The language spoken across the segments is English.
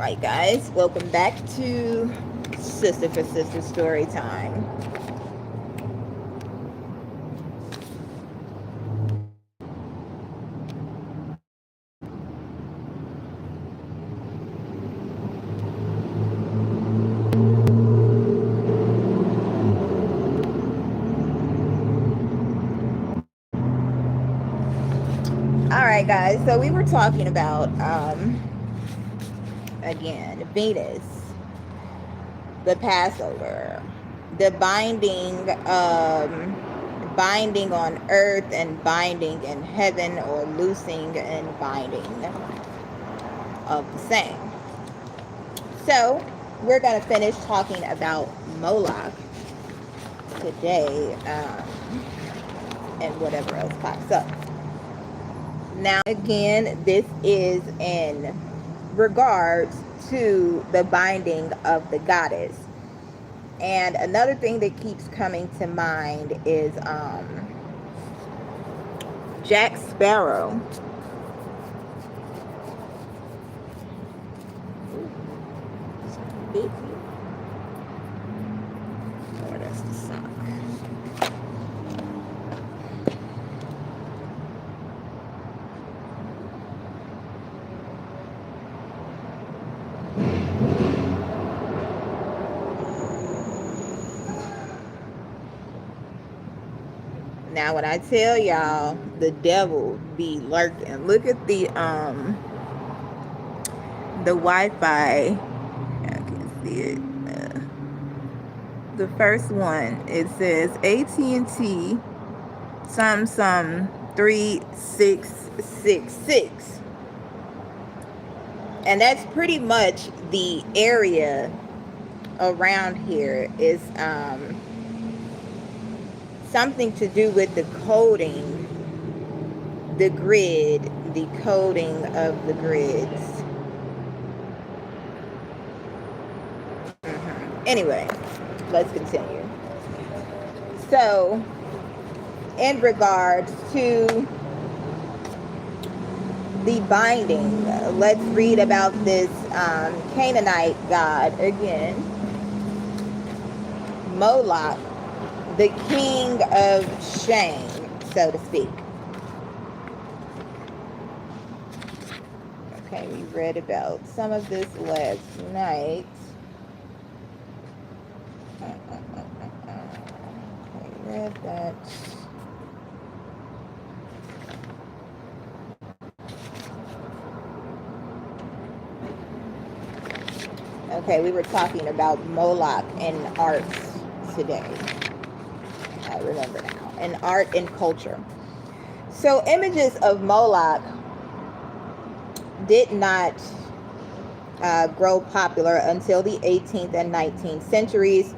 Alright guys, welcome back to Sister for Sister Story Time. Alright guys, so we were talking about again, Venus, the Passover, the binding on earth and binding in heaven, or loosing and binding of the same. So we're going to finish talking about Moloch today, and whatever else pops up. Now again, this is in regards to the binding of the goddess. And another thing that keeps coming to mind is Jack Sparrow. Oh, that's the sock. Now, when I tell y'all the devil be lurking, look at the Wi-Fi. I can see it. The first one, it says AT&T some 3666, and that's pretty much the area around here. Is something to do with the coding, the grid, the coding of the grids. Anyway, let's continue. So, in regards to the binding, let's read about this Canaanite god again, Moloch, the king of shame, so to speak. Okay, we read about some of this last night. We read that. Okay, we were talking about Moloch and arts today. I remember now. And art and culture. So images of Moloch did not grow popular until the 18th and 19th centuries,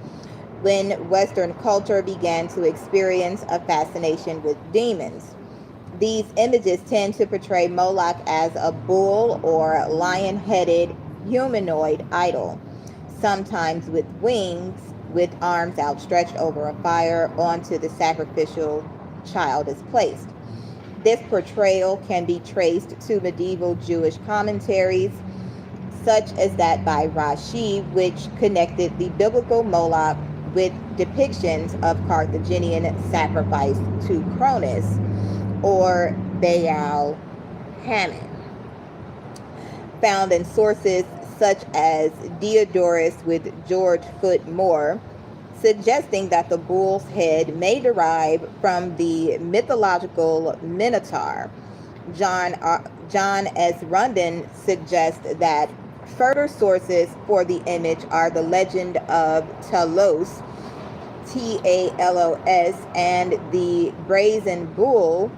when Western culture began to experience a fascination with demons. These images tend to portray Moloch as a bull or lion-headed humanoid idol, sometimes with wings, with arms outstretched over a fire onto the sacrificial child is placed. This portrayal can be traced to medieval Jewish commentaries, such as that by Rashi, which connected the biblical Moloch with depictions of Carthaginian sacrifice to Cronus or Baal Hammon, found in sources such as Diodorus with George Foot Moore, suggesting that the bull's head may derive from the mythological Minotaur. John S. Rundin suggests that further sources for the image are the legend of Talos, Talos, and the brazen bull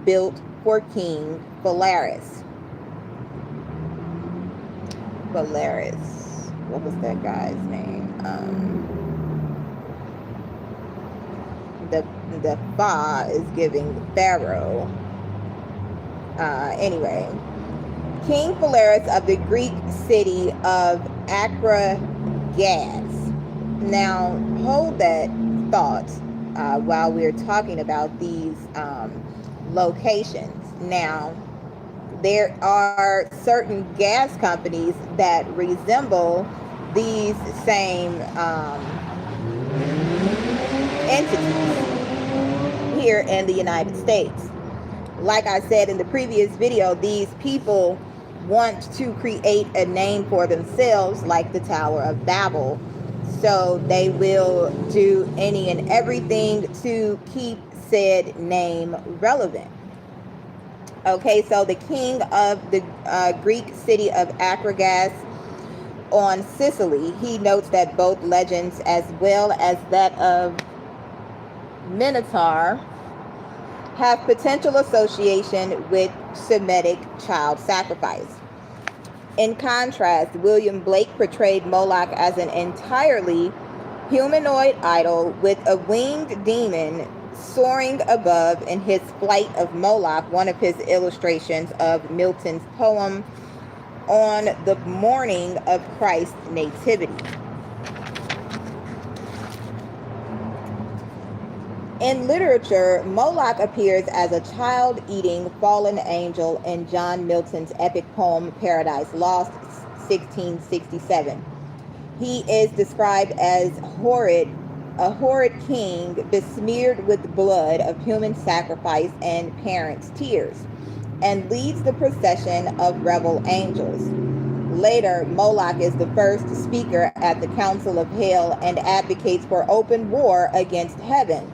built for King Phalaris. What was that guy's name? The Fa is giving Pharaoh. Anyway, King Phalaris of the Greek city of Akragas. Now, hold that thought while we're talking about these locations. Now, there are certain gas companies that resemble these same entities here in the United States. Like I said in the previous video, these people want to create a name for themselves like the Tower of Babel. So they will do any and everything to keep said name relevant. Okay, so the king of the Greek city of Akragas on Sicily, he notes that both legends as well as that of Minotaur have potential association with Semitic child sacrifice. In contrast, William Blake portrayed Moloch as an entirely humanoid idol with a winged demon soaring above in his Flight of Moloch, one of his illustrations of Milton's poem on the morning of Christ's nativity. In literature, Moloch appears as a child-eating fallen angel in John Milton's epic poem Paradise Lost, 1667. He is described as a horrid king besmeared with blood of human sacrifice and parents' tears, and leads the procession of rebel angels. Later, Moloch is the first speaker at the Council of Hell and advocates for open war against heaven.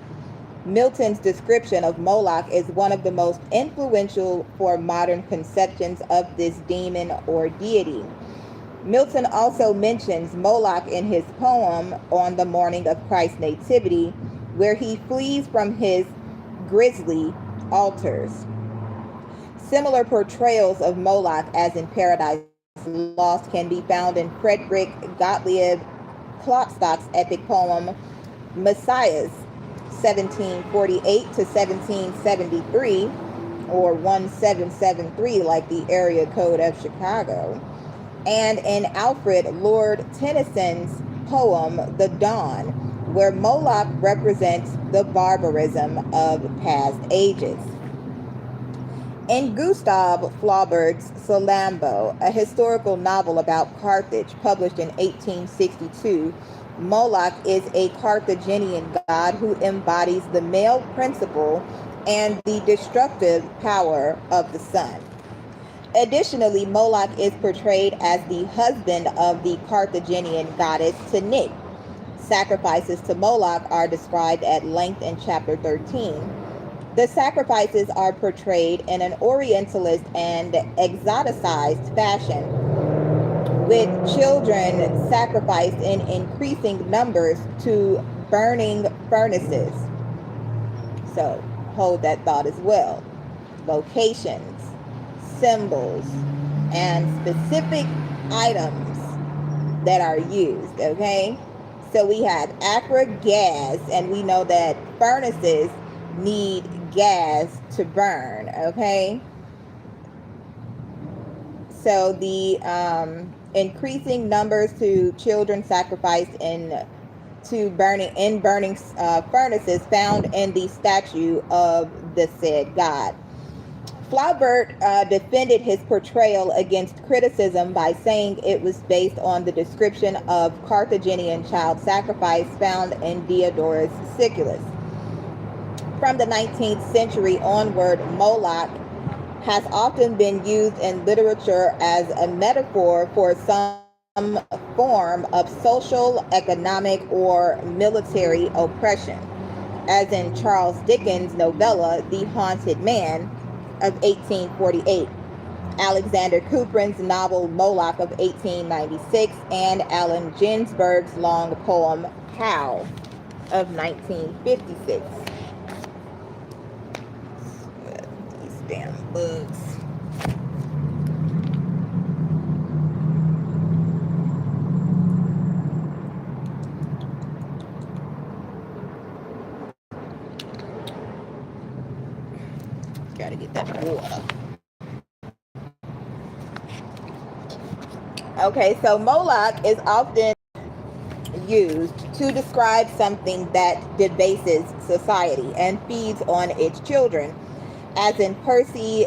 Milton's description of Moloch is one of the most influential for modern conceptions of this demon or deity. Milton also mentions Moloch in his poem on the morning of Christ's nativity, where he flees from his grisly altars. Similar portrayals of Moloch as in Paradise Lost can be found in Frederick Gottlieb Klopstock's epic poem Messias, 1748 to 1773, or 1773 like the area code of Chicago, and in Alfred Lord Tennyson's poem The Dawn, where Moloch represents the barbarism of past ages. In Gustave Flaubert's Salammbô, a historical novel about Carthage published in 1862, Moloch is a Carthaginian god who embodies the male principle and the destructive power of the sun. Additionally, Moloch is portrayed as the husband of the Carthaginian goddess Tanit. Sacrifices to Moloch are described at length in chapter 13. The sacrifices are portrayed in an Orientalist and exoticized fashion, with children sacrificed in increasing numbers to burning furnaces. So hold that thought as well. Locations, symbols, and specific items that are used, okay? So we have Acra gas, and we know that furnaces need gas to burn, okay? So the increasing numbers to children sacrificed in burning furnaces found in the statue of the said god. Flaubert defended his portrayal against criticism by saying it was based on the description of Carthaginian child sacrifice found in Diodorus Siculus. From the 19th century onward, Moloch has often been used in literature as a metaphor for some form of social, economic, or military oppression, as in Charles Dickens' novella The Haunted Man of 1848, Alexander Cuprin's novel Moloch of 1896, and Allen Ginsberg's long poem How of 1956. These damn bugs. Gotta get that water. Okay, so Moloch is often used to describe something that debases society and feeds on its children, as in Percy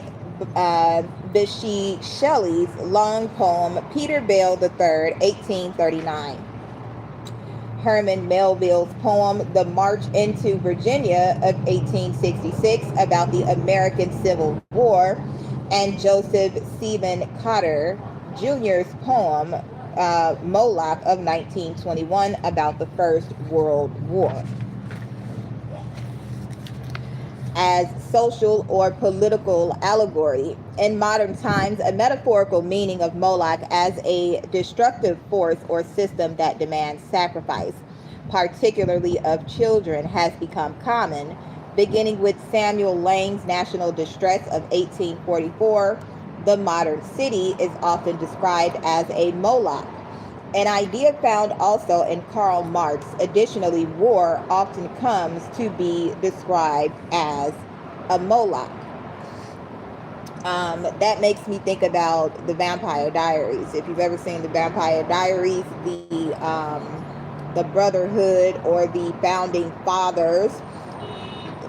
Bishie Shelley's long poem Peter Bell III, 1839. Herman Melville's poem The March into Virginia of 1866 about the American Civil War, and Joseph Stephen Cotter Jr.'s poem Moloch of 1921 about the First World War. As social or political allegory. In modern times, a metaphorical meaning of Moloch as a destructive force or system that demands sacrifice, particularly of children, has become common. Beginning with Samuel Lang's National Distress of 1844, the modern city is often described as a Moloch, an idea found also in Karl Marx. Additionally, war often comes to be described as a Moloch. That makes me think about the Vampire Diaries. If you've ever seen the Vampire Diaries, the Brotherhood or the Founding Fathers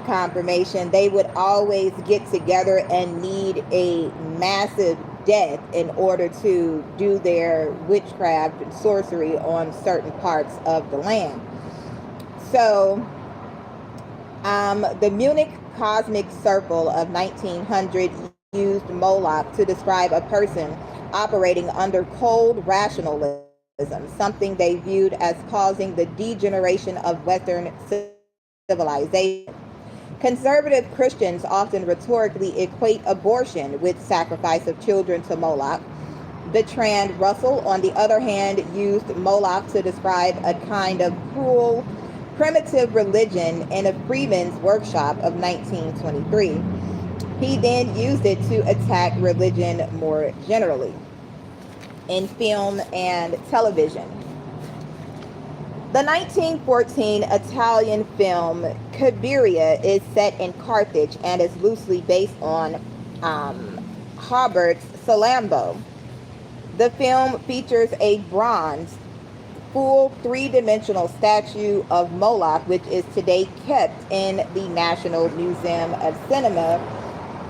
confirmation, they would always get together and need a massive death in order to do their witchcraft and sorcery on certain parts of the land. So the Munich Cosmic Circle of 1900 used Moloch to describe a person operating under cold rationalism, something they viewed as causing the degeneration of Western civilization. Conservative Christians often rhetorically equate abortion with sacrifice of children to Moloch. Bertrand Russell, on the other hand, used Moloch to describe a kind of cruel, primitive religion in a Freeman's Workshop of 1923. He then used it to attack religion more generally. In film and television, the 1914 Italian film Cabiria is set in Carthage and is loosely based on Herbert's Salambo. The film features a bronze, full three-dimensional statue of Moloch, which is today kept in the National Museum of Cinema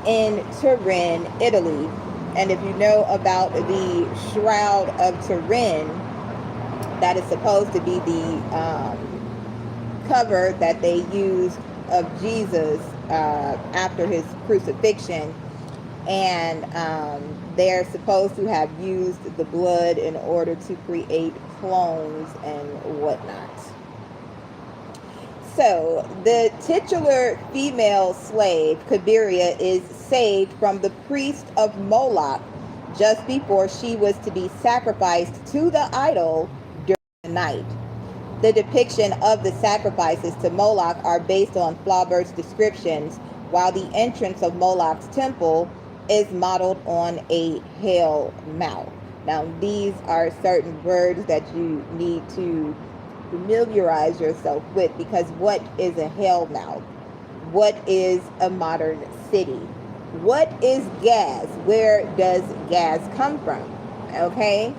in Turin, Italy. And if you know about the Shroud of Turin, that is supposed to be the cover that they used of Jesus after his crucifixion. And they're supposed to have used the blood in order to create clones and whatnot. So the titular female slave, Cabiria, is saved from the priest of Moloch just before she was to be sacrificed to the idol night. The depiction of the sacrifices to Moloch are based on Flaubert's descriptions, while the entrance of Moloch's temple is modeled on a hell mouth. Now, these are certain words that you need to familiarize yourself with, because what is a hell mouth? What is a modern city? What is gas? Where does gas come from? Okay?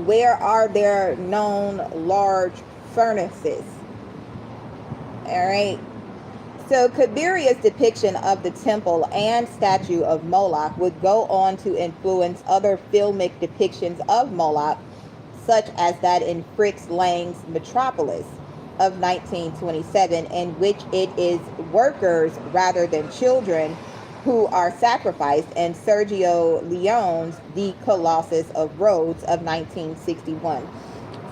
Where are there known large furnaces? All right. So Cabiria's depiction of the temple and statue of Moloch would go on to influence other filmic depictions of Moloch, such as that in Fritz Lang's Metropolis of 1927, in which it is workers rather than children who are sacrificed, and Sergio Leone's The Colossus of Rhodes of 1961.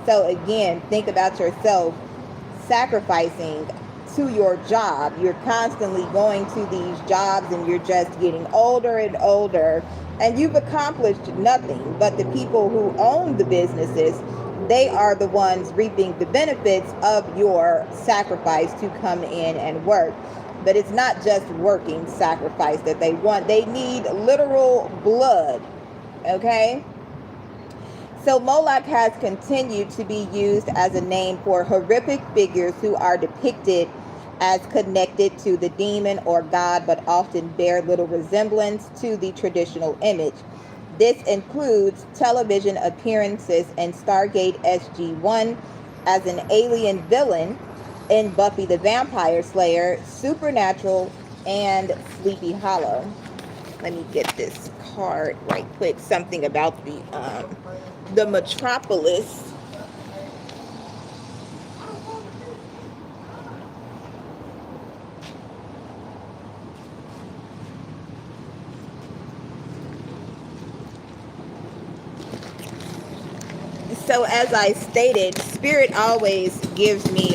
So again, think about yourself sacrificing to your job. You're constantly going to these jobs and you're just getting older and older, and you've accomplished nothing. But the people who own the businesses, they are the ones reaping the benefits of your sacrifice to come in and work. But it's not just working sacrifice that they want. They need literal blood. Okay? So Moloch has continued to be used as a name for horrific figures who are depicted as connected to the demon or god, but often bear little resemblance to the traditional image. This includes television appearances in Stargate SG-1 as an alien villain, in Buffy the Vampire Slayer, Supernatural, and Sleepy Hollow. Let me get this card right quick, something about the metropolis. So as I stated, Spirit always gives me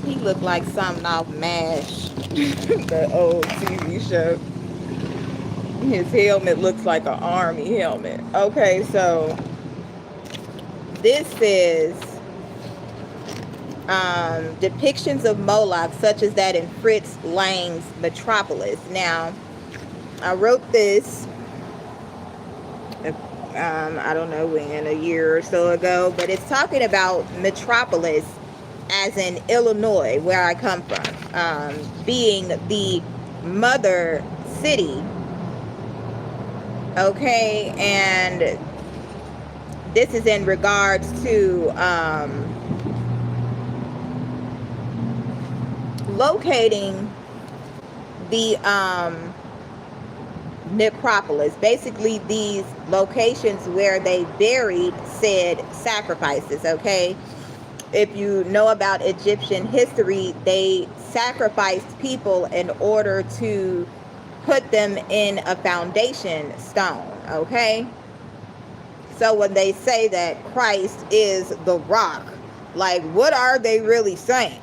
he looked like something off MASH, the old TV show. His helmet looks like an army helmet. Okay, so this is depictions of Moloch, such as that in Fritz Lang's Metropolis. Now, I wrote this, I don't know when, a year or so ago, but it's talking about Metropolis as in Illinois, where I come from, being the mother city. Okay, and this is in regards to locating the necropolis, basically these locations where they buried said sacrifices. Okay, if you know about Egyptian history, they sacrificed people in order to put them in a foundation stone. Okay, so when they say that Christ is the rock, like, what are they really saying?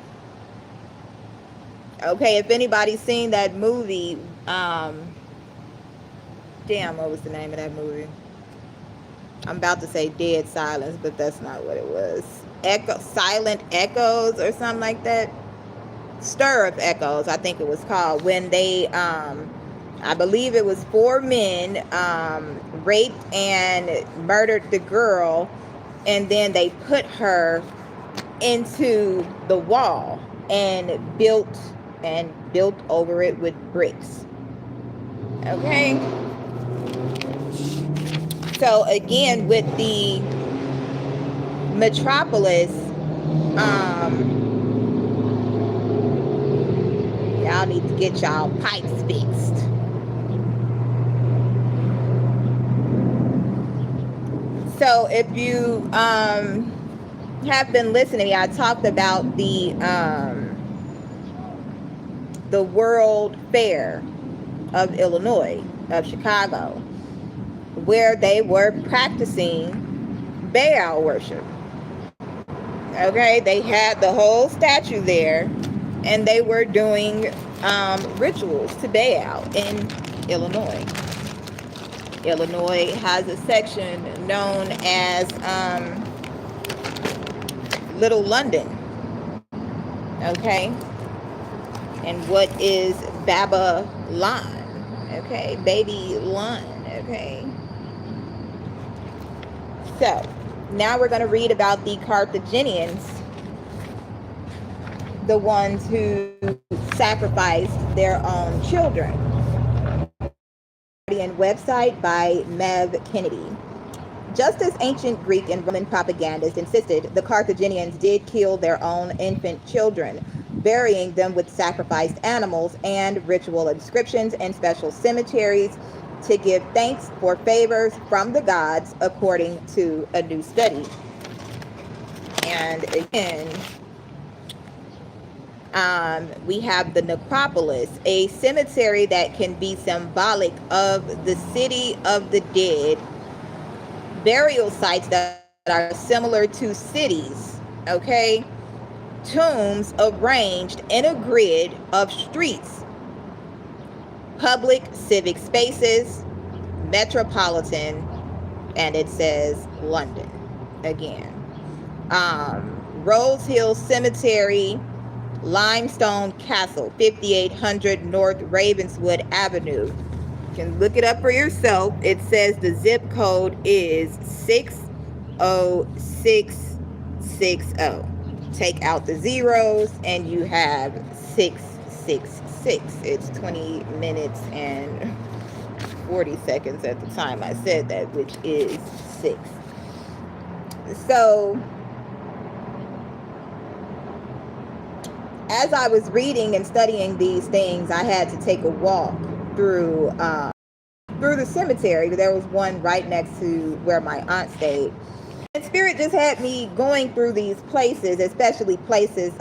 Okay, if anybody's seen that movie, damn, what was the name of that movie? I'm about to say Dead Silence, but that's not what it was. Silent Echoes or something like that. Stir of Echoes, I think it was called. When they, I believe it was 4 men, raped and murdered the girl, and then they put her into the wall and built over it with bricks. Okay, so again, with the metropolis, y'all need to get y'all pipes fixed. So if you have been listening, I talked about the World Fair of Illinois, of Chicago, where they were practicing Baal worship. Okay, they had the whole statue there, and they were doing rituals to Baal in Illinois. Illinois has a section known as Little London. Okay, and what is Babylon? Okay, Babylon. Okay, so now we're going to read about the Carthaginians, the ones who sacrificed their own children. Website by Mev Kennedy. Just as ancient Greek and Roman propagandists insisted, the Carthaginians did kill their own infant children, burying them with sacrificed animals and ritual inscriptions in special cemeteries to give thanks for favors from the gods, according to a new study. And again, we have the necropolis, a cemetery that can be symbolic of the city of the dead, burial sites that are similar to cities, okay? Tombs arranged in a grid of streets, public civic spaces, metropolitan, and it says London again. Rose Hill Cemetery, Limestone Castle, 5800 North Ravenswood Avenue. You can look it up for yourself. It says the zip code is 60660. Take out the zeros and you have 666. It's 20 minutes and 40 seconds at the time I said that, which is 6. So as I was reading and studying these things, I had to take a walk through the cemetery. There was one right next to where my aunt stayed. And Spirit just had me going through these places, especially places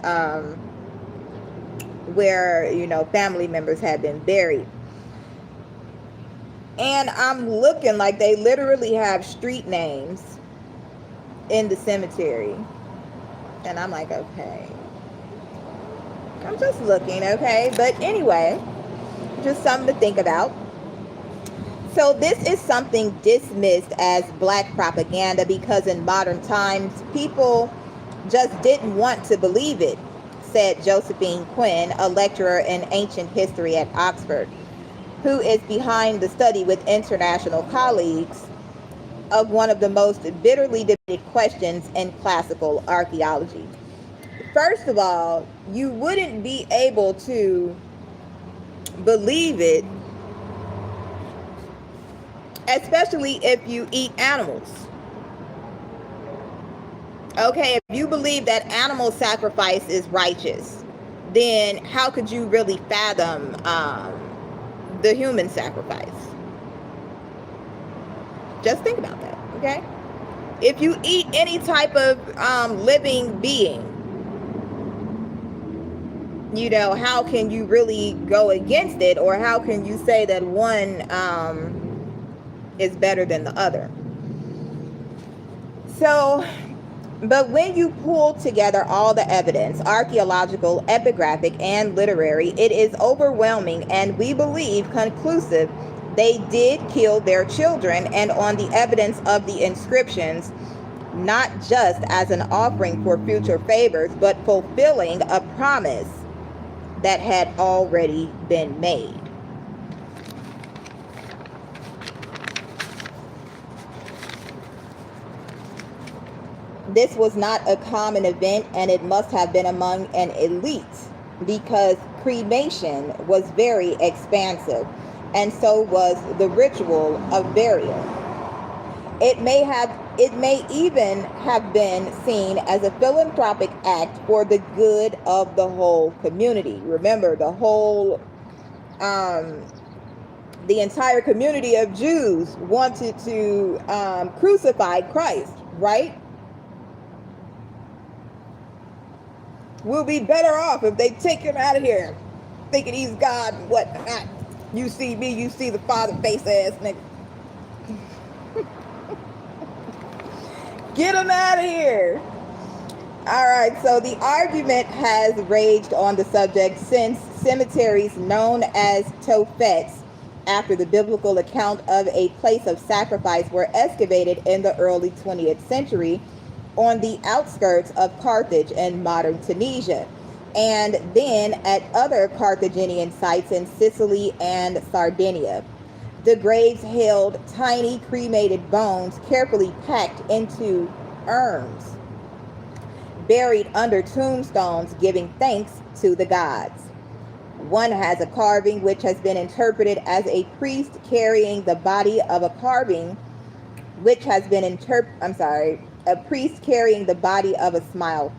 where, you know, family members had been buried. And I'm looking like they literally have street names in the cemetery. And I'm like, okay. I'm just looking, okay? But anyway, just something to think about. So this is something dismissed as black propaganda because in modern times, people just didn't want to believe it, said Josephine Quinn, a lecturer in ancient history at Oxford, who is behind the study with international colleagues of one of the most bitterly debated questions in classical archaeology. First of all, you wouldn't be able to believe it, especially if you eat animals. Okay, if you believe that animal sacrifice is righteous, then how could you really fathom the human sacrifice? Just think about that, okay? If you eat any type of living being, you know, how can you really go against it, or how can you say that one is better than the other? So, but when you pull together all the evidence, archaeological, epigraphic, and literary, it is overwhelming, and we believe conclusive. They did kill their children, and on the evidence of the inscriptions, not just as an offering for future favors, but fulfilling a promise that had already been made. This was not a common event, and it must have been among an elite, because cremation was very expansive, and so was the ritual of burial. It may even have been seen as a philanthropic act for the good of the whole community. Remember, the entire community of Jews wanted to crucify Christ, right? We'll be better off if they take him out of here, thinking he's God and whatnot. You see me, you see the Father face ass nigga. Get him out of here. All right, so the argument has raged on the subject since cemeteries known as Tophets, after the biblical account of a place of sacrifice, were excavated in the early 20th century on the outskirts of Carthage and modern Tunisia, and then at other Carthaginian sites in Sicily and Sardinia. The graves held tiny cremated bones carefully packed into urns, buried under tombstones, giving thanks to the gods. One has a carving which has been interpreted as a priest carrying the body of a priest carrying the body of a small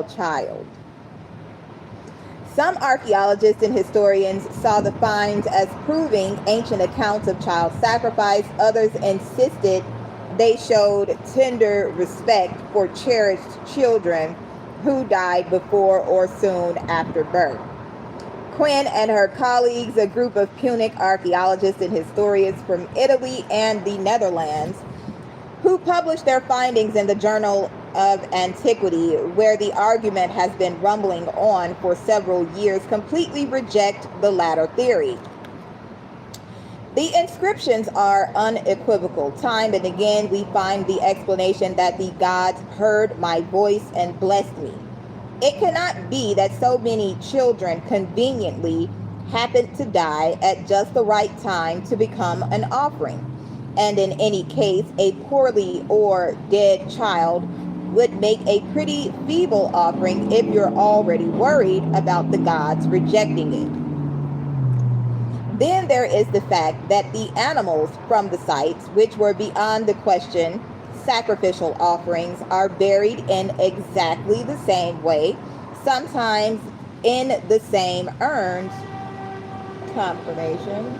child. Some archaeologists and historians saw the finds as proving ancient accounts of child sacrifice. Others insisted they showed tender respect for cherished children who died before or soon after birth. Quinn and her colleagues, a group of Punic archaeologists and historians from Italy and the Netherlands, who published their findings in the Journal of Antiquity, where the argument has been rumbling on for several years, completely reject the latter theory. The inscriptions are unequivocal. Time and again, we find the explanation that the gods heard my voice and blessed me. It cannot be that so many children conveniently happened to die at just the right time to become an offering. And in any case, a poorly or dead child would make a pretty feeble offering if you're already worried about the gods rejecting it. Then there is the fact that the animals from the sites, which were beyond the question sacrificial offerings are buried in exactly the same way, sometimes in the same urns. Confirmation.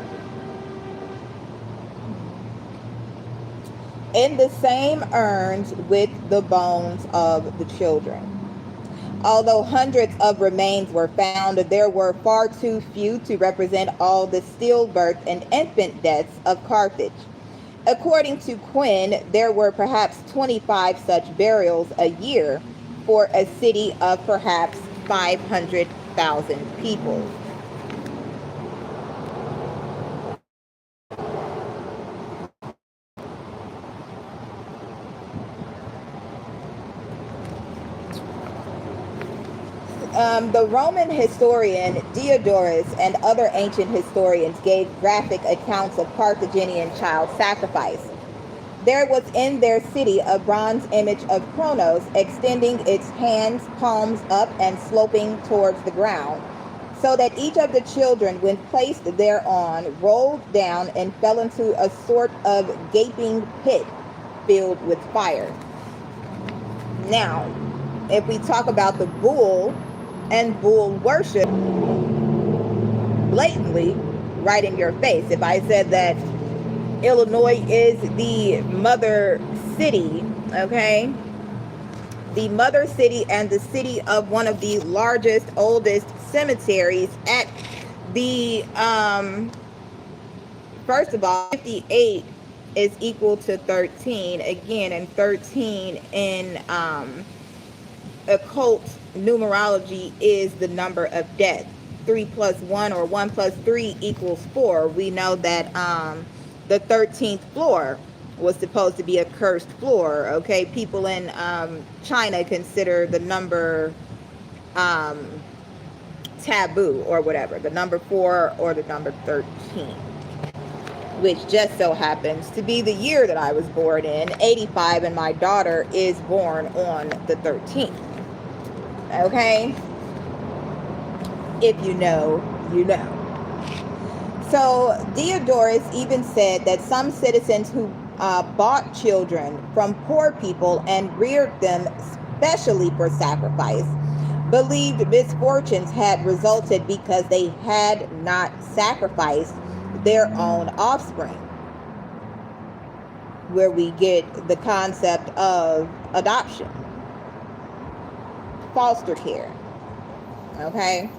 In the same urns with the bones of the children. Although hundreds of remains were found, there were far too few to represent all the stillbirth and infant deaths of Carthage. According to Quinn, there were perhaps 25 such burials a year for a city of perhaps 500,000 people. The Roman historian Diodorus and other ancient historians gave graphic accounts of Carthaginian child sacrifice. There was in their city a bronze image of Kronos extending its hands, palms up and sloping towards the ground, so that each of the children, when placed thereon, rolled down and fell into a sort of gaping pit filled with fire. Now, if we talk about the bull and bull worship, blatantly right in your face, if I said that Illinois is the mother city, okay, the mother city and the city of one of the largest, oldest cemeteries at the first of all, 58 is equal to 13 again, and 13 in occult numerology is the number of death. 3 plus 1 or 1 plus 3 equals 4. We know that the 13th floor was supposed to be a cursed floor. Okay, people in China consider the number taboo or whatever, the number 4 or the number 13, which just so happens to be the year that I was born in, 85, and my daughter is born on the 13th. Okay, if you know, you know. So Diodorus even said that some citizens who bought children from poor people and reared them specially for sacrifice believed misfortunes had resulted because they had not sacrificed their own offspring, where we get the concept of adoption, foster care. Okay,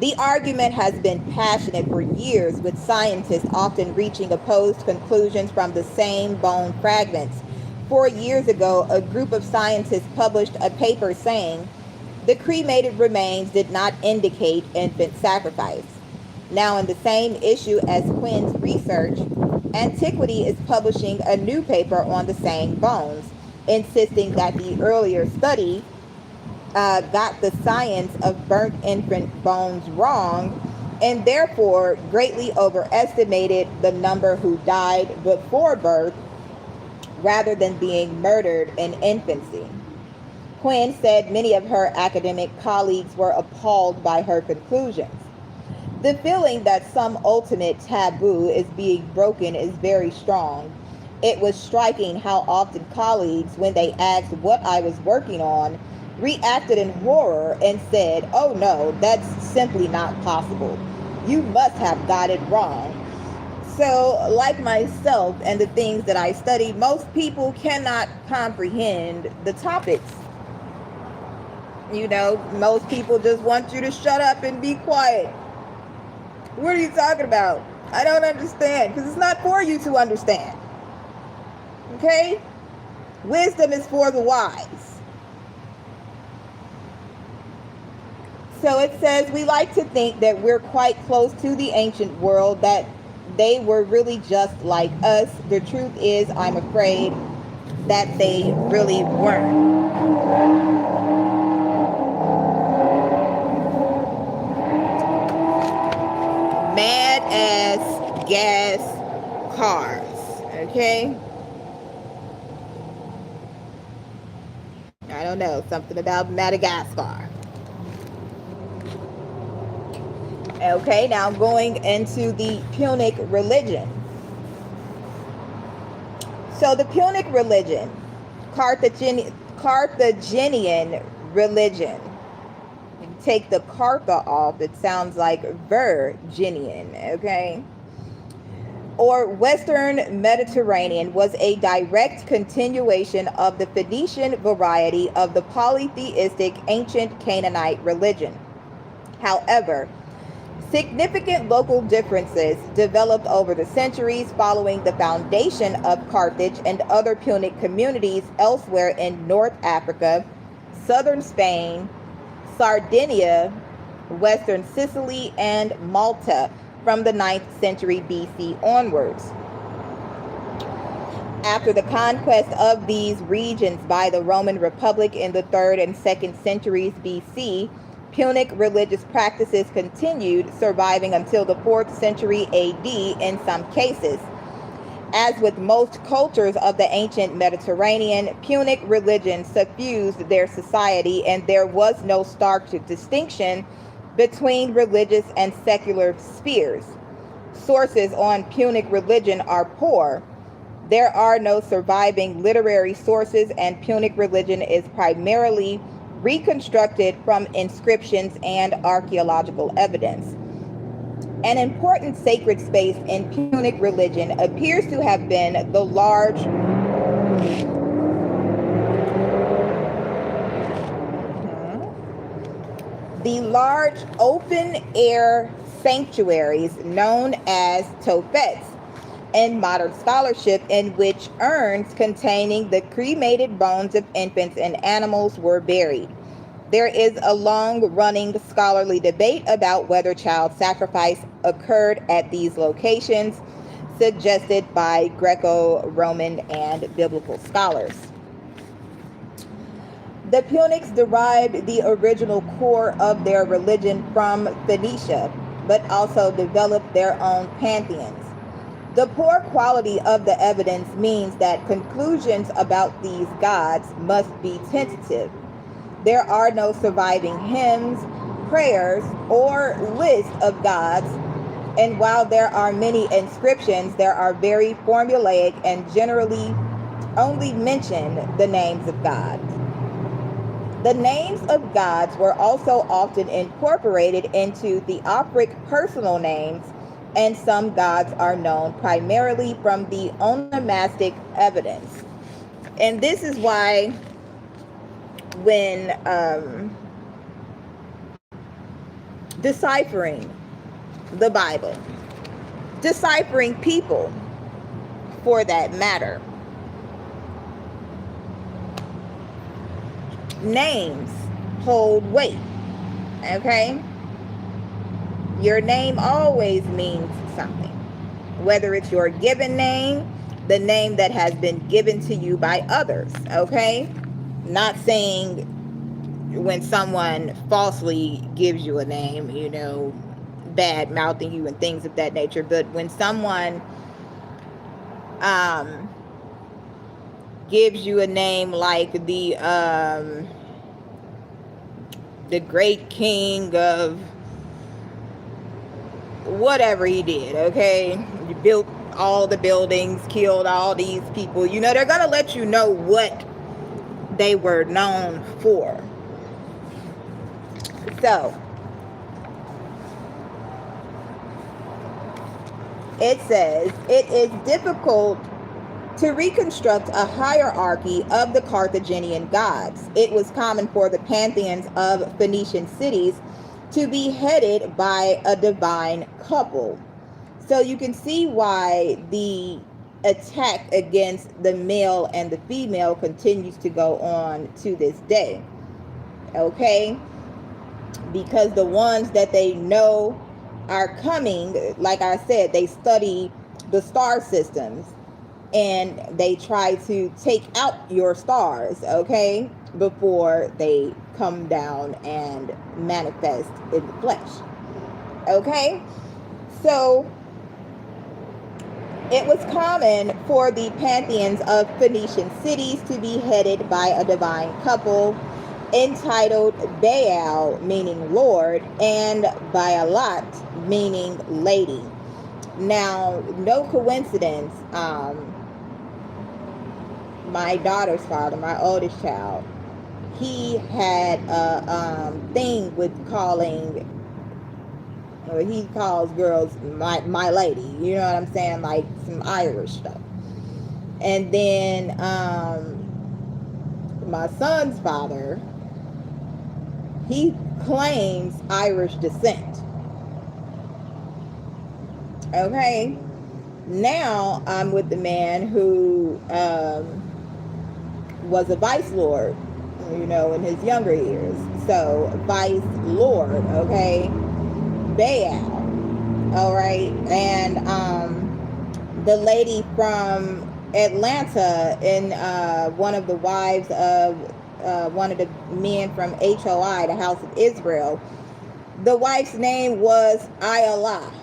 the argument has been passionate for years, with scientists often reaching opposed conclusions from the same bone fragments. 4 years ago, a group of scientists published a paper saying the cremated remains did not indicate infant sacrifice. Now, in the same issue as Quinn's research, Antiquity is publishing a new paper on the same bones, insisting that the earlier study got the science of burnt infant bones wrong, and therefore greatly overestimated the number who died before birth rather than being murdered in infancy. Quinn said many of her academic colleagues were appalled by her conclusions. The feeling that some ultimate taboo is being broken is very strong. It was striking how often colleagues, when they asked what I was working on, reacted in horror and said, "Oh no, that's simply not possible. You must have got it wrong." So, like myself and the things that I study, most people cannot comprehend the topics. You know, most people just want you to shut up and be quiet. What are you talking about? I don't understand, because it's not for you to understand. Okay? Wisdom is for the wise. So it says, we like to think that we're quite close to the ancient world, that they were really just like us. The truth is, I'm afraid that they really weren't. Mad ass gas cars, okay? I don't know, something about Madagascar. Okay, now going into the Punic religion. So the Punic religion, Carthaginian religion. Take the Cartha off, it sounds like Virginian, okay? Or Western Mediterranean was a direct continuation of the Phoenician variety of the polytheistic ancient Canaanite religion. However, significant local differences developed over the centuries following the foundation of Carthage and other Punic communities elsewhere in North Africa, southern Spain, Sardinia, western Sicily, and Malta from the 9th century BC onwards. After the conquest of these regions by the Roman Republic in the 3rd and 2nd centuries BC, Punic religious practices continued, surviving until the 4th century AD in some cases. As with most cultures of the ancient Mediterranean, Punic religion suffused their society, and there was no stark distinction between religious and secular spheres. Sources on Punic religion are poor. There are no surviving literary sources, and Punic religion is primarily reconstructed from inscriptions and archaeological evidence. An important sacred space in Punic religion appears to have been the large open-air sanctuaries known as tophets in modern scholarship, in which urns containing the cremated bones of infants and animals were buried. There is a long-running scholarly debate about whether child sacrifice occurred at these locations, suggested by Greco-Roman and biblical scholars. The Punics derived the original core of their religion from Phoenicia, but also developed their own pantheons. The poor quality of the evidence means that conclusions about these gods must be tentative. There are no surviving hymns, prayers, or list of gods, and while there are many inscriptions, there are very formulaic and generally only mention the names of gods. The names of gods were also often incorporated into theophoric personal names, and some gods are known primarily from the onomastic evidence. And this is why when deciphering the Bible, deciphering people for that matter, names hold weight, okay? Your name always means something, whether it's your given name, the name that has been given to you by others, okay? Not saying when someone falsely gives you a name, you know, bad mouthing you and things of that nature, but when someone gives you a name like the great king of whatever he did, okay? You built all the buildings, killed all these people, you know, they're gonna let you know what they were known for. So it says it is difficult to reconstruct a hierarchy of the Carthaginian gods. It was common for the pantheons of Phoenician cities to be headed by a divine couple. So you can see why the attack against the male and the female continues to go on to this day, okay? Because the ones that they know are coming, like I said, they study the star systems and they try to take out your stars, okay, before they come down and manifest in the flesh, okay? So it was common for the pantheons of Phoenician cities to be headed by a divine couple entitled Baal, meaning Lord, and Baalat, meaning lady. Now, no coincidence, my daughter's father, my oldest child, he had a thing with calling, or he calls girls my lady, you know what I'm saying, like some Irish stuff. And then my son's father, he claims Irish descent. Okay, now I'm with the man who was a vice lord, you know, in his younger years. So vice lord, okay, Baal. All right, and the lady from Atlanta, in one of the wives of one of the men from HOI, the House of Israel, the wife's name was Ayala.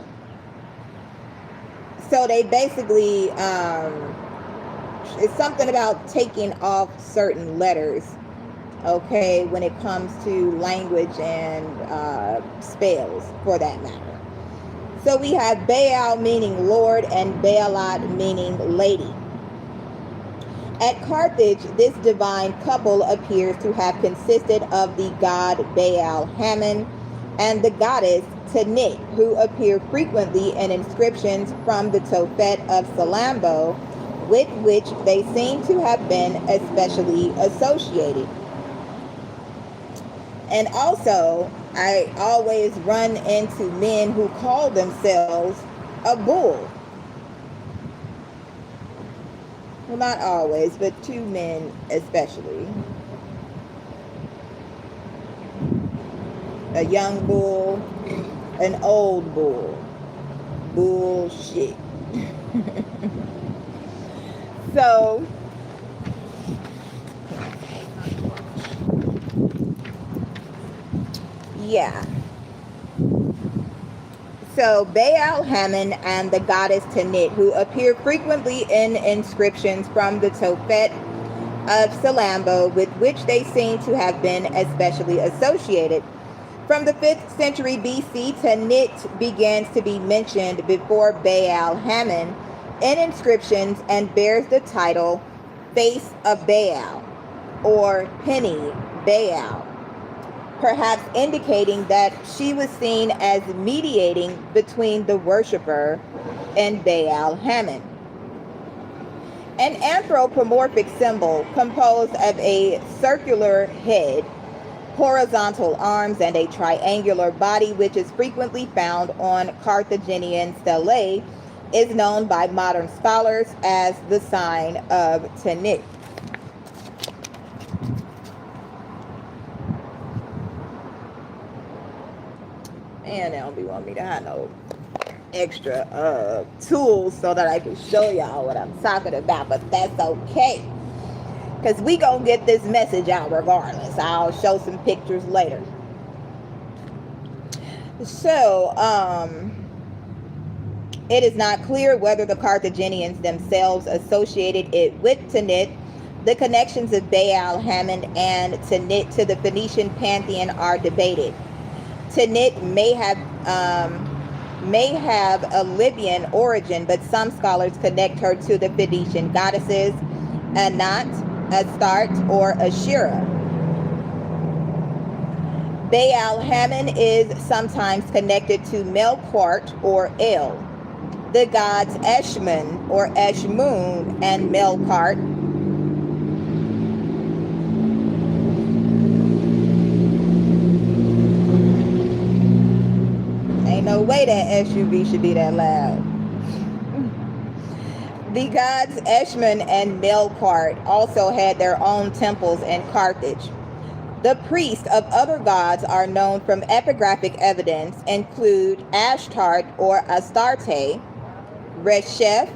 So they basically, it's something about taking off certain letters, okay, when it comes to language and spells, for that matter. So we have Baal meaning Lord and Baalat meaning lady. At Carthage, this divine couple appears to have consisted of the god Baal Hammon and the goddess Tanit, who appear frequently in inscriptions from the Tophet of Salambo, with which they seem to have been especially associated. And also, I always run into men who call themselves a bull. Well, not always, but two men especially. A young bull, an old bull. Bullshit. So, yeah. So Baal Hammon and the goddess Tanit, who appear frequently in inscriptions from the Tophet of Salambo, with which they seem to have been especially associated. From the 5th century BC, Tanit begins to be mentioned before Baal Hammon in inscriptions and bears the title Face of Baal or Penny Baal, perhaps indicating that she was seen as mediating between the worshiper and Baal Hammon. An anthropomorphic symbol composed of a circular head, horizontal arms, and a triangular body, which is frequently found on Carthaginian stelae, is known by modern scholars as the sign of Tanit. And they don't be wanting me to have no extra tools so that I can show y'all what I'm talking about, but that's okay, because we gonna get this message out regardless. I'll show some pictures later. So it is not clear whether the Carthaginians themselves associated it with Tanit. The connections of Baal Hammon and Tanit to the Phoenician pantheon are debated. Tanit may have a Libyan origin, but some scholars connect her to the Phoenician goddesses Anat, Astarte, or Ashera. Baal Hammon is sometimes connected to Melqart or El, the gods Eshmun or Eshmun and Melqart. Ain't no way that SUV should be that loud. The gods Eshmun and Melqart also had their own temples in Carthage. The priests of other gods are known from epigraphic evidence, include Ashtart or Astarte, Resheph,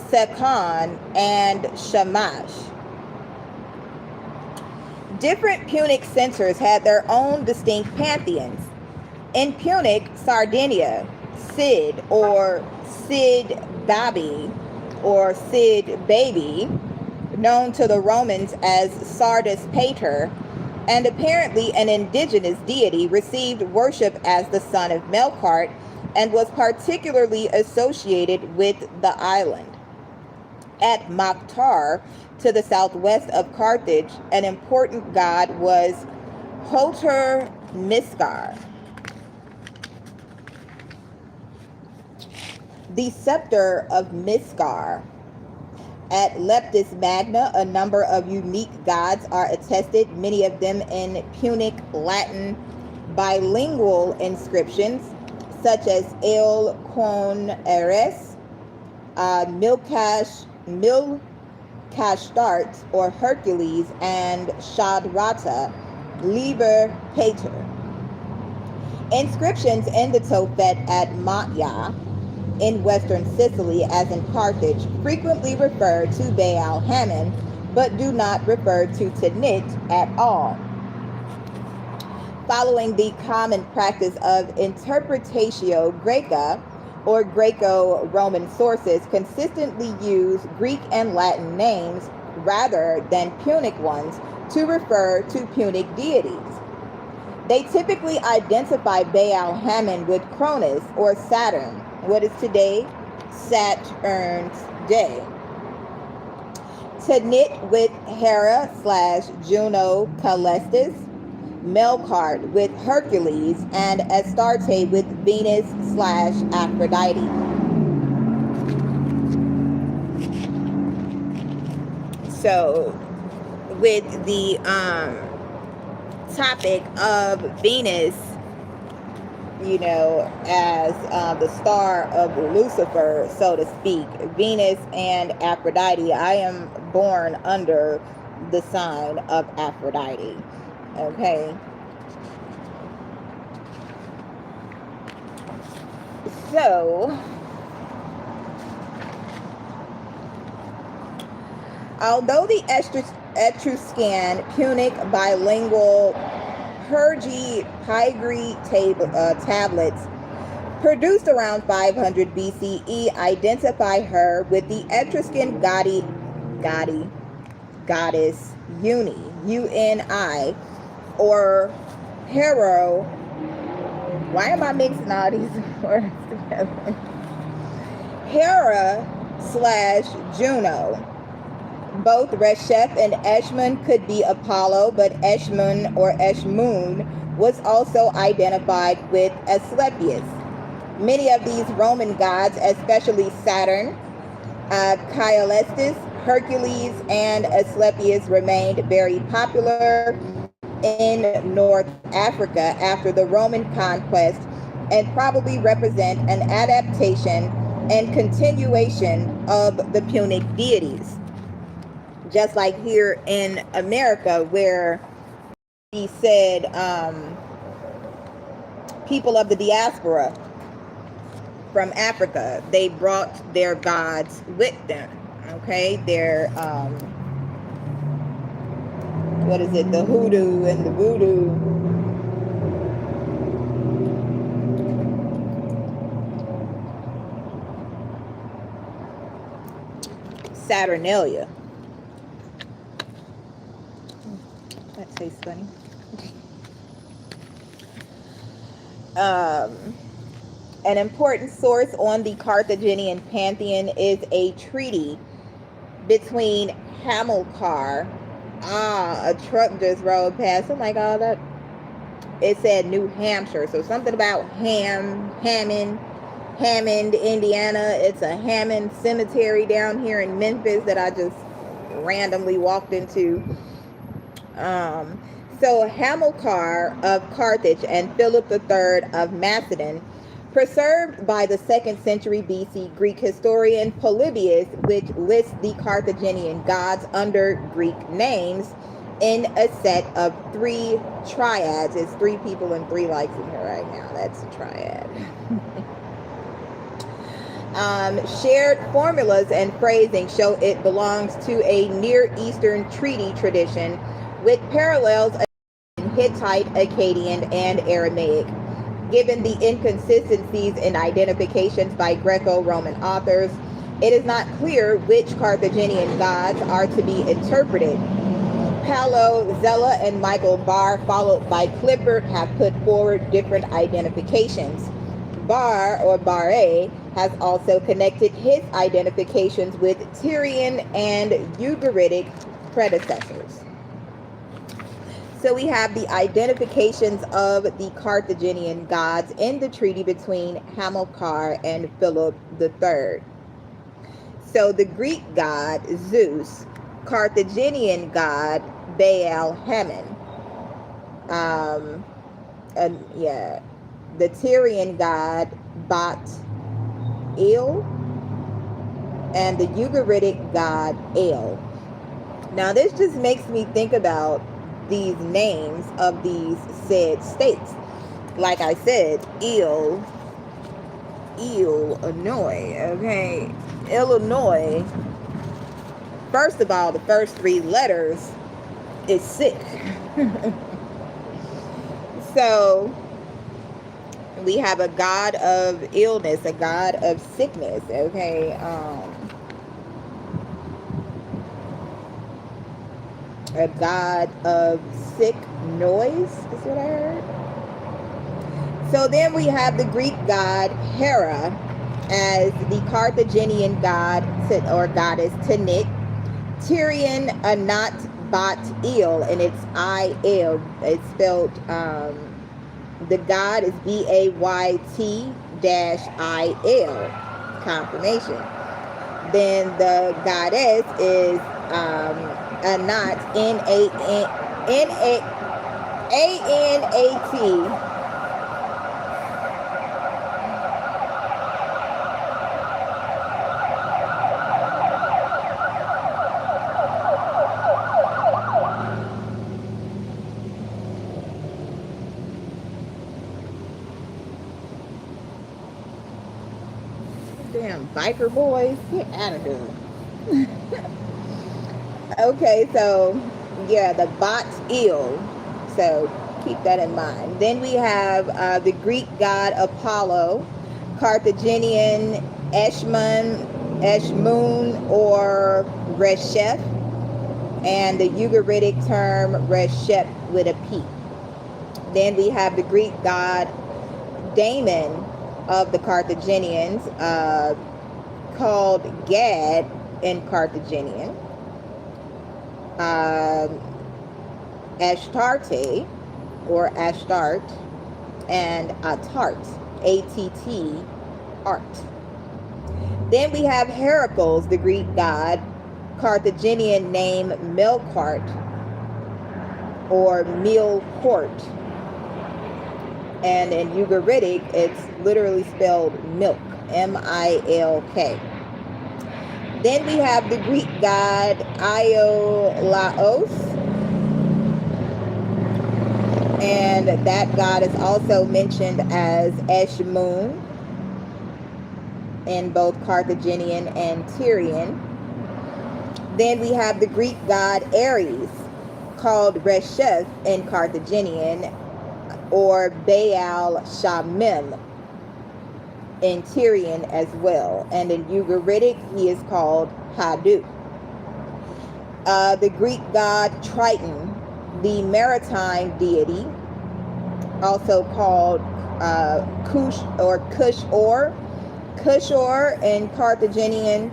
Sekhan, and Shamash. Different Punic centers had their own distinct pantheons. In Punic, Sardinia, Sid or Sid Babi or Sid Baby, known to the Romans as Sardis Pater, and apparently an indigenous deity, received worship as the son of Melqart and was particularly associated with the island. At Mokhtar, to the southwest of Carthage, an important god was Hoter-Miskar. The scepter of Miskar. At Leptis Magna, a number of unique gods are attested, many of them in Punic Latin bilingual inscriptions, such as El Con Eres, Milkashtart or Hercules, and Shadrata, Liber Pater. Inscriptions in the Tophet at Matya in western Sicily, as in Carthage, frequently refer to Baal Hammon, but do not refer to Tanit at all. Following the common practice of interpretatio Graeca, or Greco-Roman sources consistently use Greek and Latin names rather than Punic ones to refer to Punic deities. They typically identify Baal Hammon with Cronus or Saturn, what is today Saturn's day. Tanit with Hera/Juno Calestis, Melkart with Hercules, and Astarte with Venus/Aphrodite. So with the topic of Venus, you know, as the star of Lucifer, so to speak, Venus and Aphrodite, I am born under the sign of Aphrodite. Okay. So, although the Etruscan Punic bilingual Pyrgi tablets produced around 500 BCE identify her with the Etruscan goddess Uni, or Hero. Why am I mixing all these words together? Hera/Juno. Both Resheph and Eshmun could be Apollo, but Eshmun or Eshmun was also identified with Asclepius. Many of these Roman gods, especially Saturn, Caelestis, Hercules, and Asclepius, remained very popular in North Africa after the Roman conquest and probably represent an adaptation and continuation of the Punic deities. Just like here in America, where he said people of the diaspora from Africa, they brought their gods with them. Okay, their what is it, the hoodoo and the voodoo. Saturnalia. That tastes funny. An important source on the Carthaginian pantheon is a treaty between Hamilcar. A truck just rode past. Oh my God, that it said New Hampshire. So something about Hammond, Indiana. It's a Hammond cemetery down here in Memphis that I just randomly walked into. So Hamilcar of Carthage and Philip III of Macedon, preserved by the 2nd century BC Greek historian Polybius, which lists the Carthaginian gods under Greek names in a set of 3 triads. It's 3 people and 3 likes in here right now. That's a triad. Shared formulas and phrasing show it belongs to a Near Eastern treaty tradition with parallels in Hittite, Akkadian, and Aramaic. Given the inconsistencies in identifications by Greco-Roman authors, it is not clear which Carthaginian gods are to be interpreted. Paolo Zella and Michael Barr, followed by Clifford, have put forward different identifications. Bar, or Bare, has also connected his identifications with Tyrian and Ugaritic predecessors. So we have the identifications of the Carthaginian gods in the treaty between Hamilcar and Philip III. So the Greek god Zeus, Carthaginian god Baal Hammon, the Tyrian god Bat Il, and the Ugaritic god El. Now this just makes me think about these names of these said states. Like I said, Illinois, okay? Illinois, first of all, the first three letters is sick. So we have a god of illness, a god of sickness, okay? A god of sick noise is what I heard. So then we have the Greek god Hera as the Carthaginian god or goddess Tanit, Tyrian Anat Bat Il, and it's I-L. It's spelled, the god is B-A-Y-T-I-L, confirmation. Then the goddess is Anat, N-A-N-A-N-A-T. Damn biker boys, get out of here. Okay, so yeah, the Bat Il. So keep that in mind. Then we have the Greek god Apollo, Carthaginian Eshmun or Reshef, and the Ugaritic term Reshep with a P. Then we have the Greek god Damon of the Carthaginians, called Gad in Carthaginian. Ashtarte or Ashtart, and Atart, A-T-T, Art. Then we have Heracles, the Greek god, Carthaginian name Melkart or Milcourt, and in Ugaritic it's literally spelled milk, M-I-L-K. Then we have the Greek god Iolaos, and that god is also mentioned as Eshmun in both Carthaginian and Tyrian. Then we have the Greek god Ares, called Reshef in Carthaginian, or Baal Shamim in Tyrian as well, and in Ugaritic he is called Hadu. The Greek god Triton, the maritime deity, also called Kushor in Carthaginian,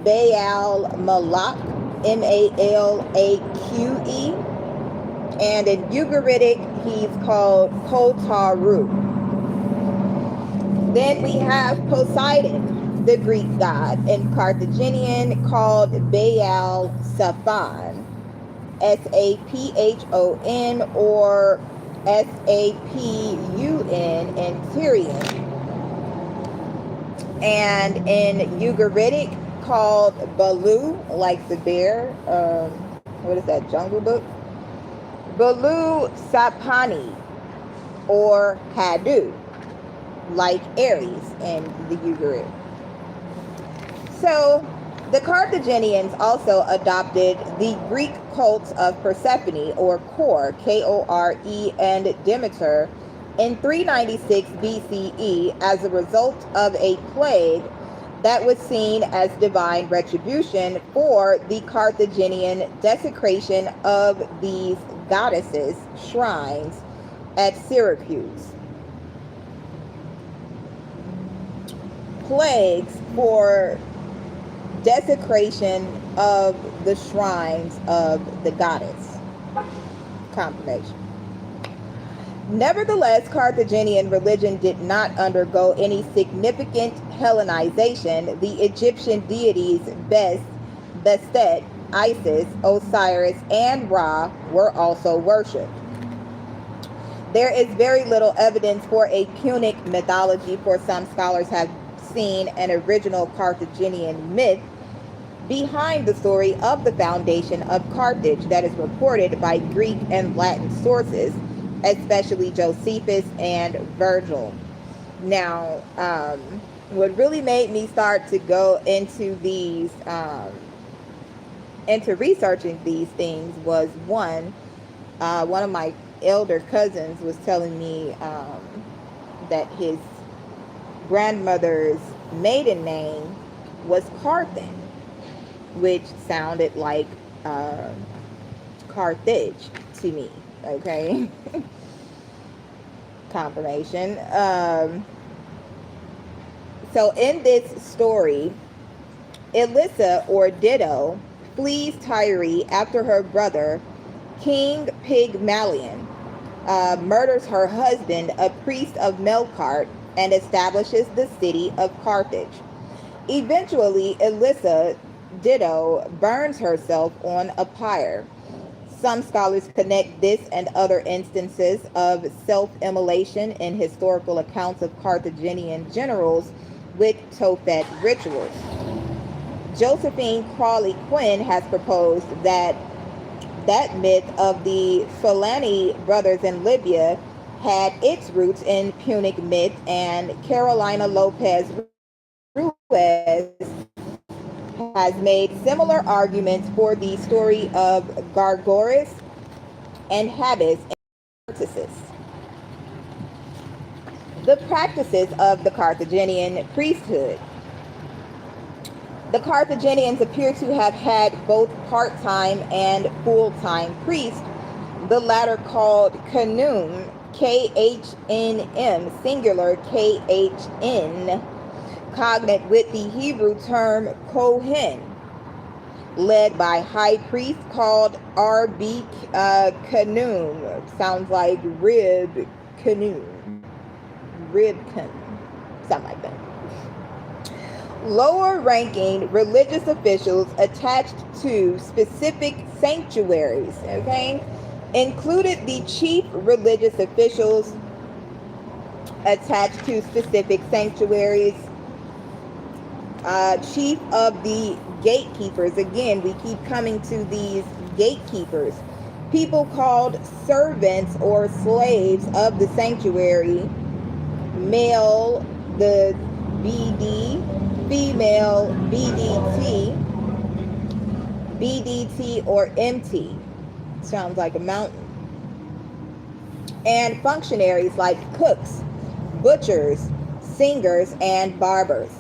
Baal Moloch, M-A-L-A-Q-E, and in Ugaritic he's called Kotaru. Then we have Poseidon, the Greek god, in Carthaginian called Baal Saphon, S-A-P-H-O-N or S-A-P-U-N in Tyrian. And in Ugaritic called Baloo, like the bear, what is that, Jungle Book? Baloo Sapani or Hadu, like Ares in the Ugaritic. So the Carthaginians also adopted the Greek cults of Persephone or Kore, K-O-R-E, and Demeter in 396 BCE as a result of a plague that was seen as divine retribution for the Carthaginian desecration of these goddesses' shrines at Syracuse. plagues for desecration of the shrines of the goddess. Confirmation. Nevertheless, Carthaginian religion did not undergo any significant Hellenization. The Egyptian deities Bastet, Isis, Osiris, and Ra were also worshipped. There is very little evidence for a Punic mythology, for some scholars have seen an original Carthaginian myth behind the story of the foundation of Carthage that is reported by Greek and Latin sources, especially Josephus and Virgil. Now, what really made me start to go into these, into researching these things was one of my elder cousins was telling me that his grandmother's maiden name was Carthan, which sounded like Carthage to me. Okay. Confirmation. So in this story, Elissa, or Ditto, flees Tyre after her brother, King Pygmalion, murders her husband, a priest of Melkart, and establishes the city of Carthage. Eventually, Elissa, Ditto, burns herself on a pyre. Some scholars connect this and other instances of self-immolation in historical accounts of Carthaginian generals with Tophet rituals. Josephine Crawley Quinn has proposed that myth of the Fulani brothers in Libya had its roots in Punic myth, and Carolina Lopez Ruiz has made similar arguments for the story of Gargoris and Habis and Narcissus. The practices of the Carthaginian priesthood. The Carthaginians appear to have had both part-time and full-time priests, the latter called Khnum, K-H-N-M, singular K-H-N, cognate with the Hebrew term Kohen, led by high priest called Arbi Khnum. Sounds like Rib Khnum. Ribkin, something like that. Lower ranking religious officials attached to specific sanctuaries, okay, included the chief religious officials attached to specific sanctuaries, chief of the gatekeepers. Again, we keep coming to these gatekeepers, people called servants or slaves of the sanctuary, male the BD, female BDT or MT, sounds like a mountain, and functionaries like cooks, butchers, singers, and barbers.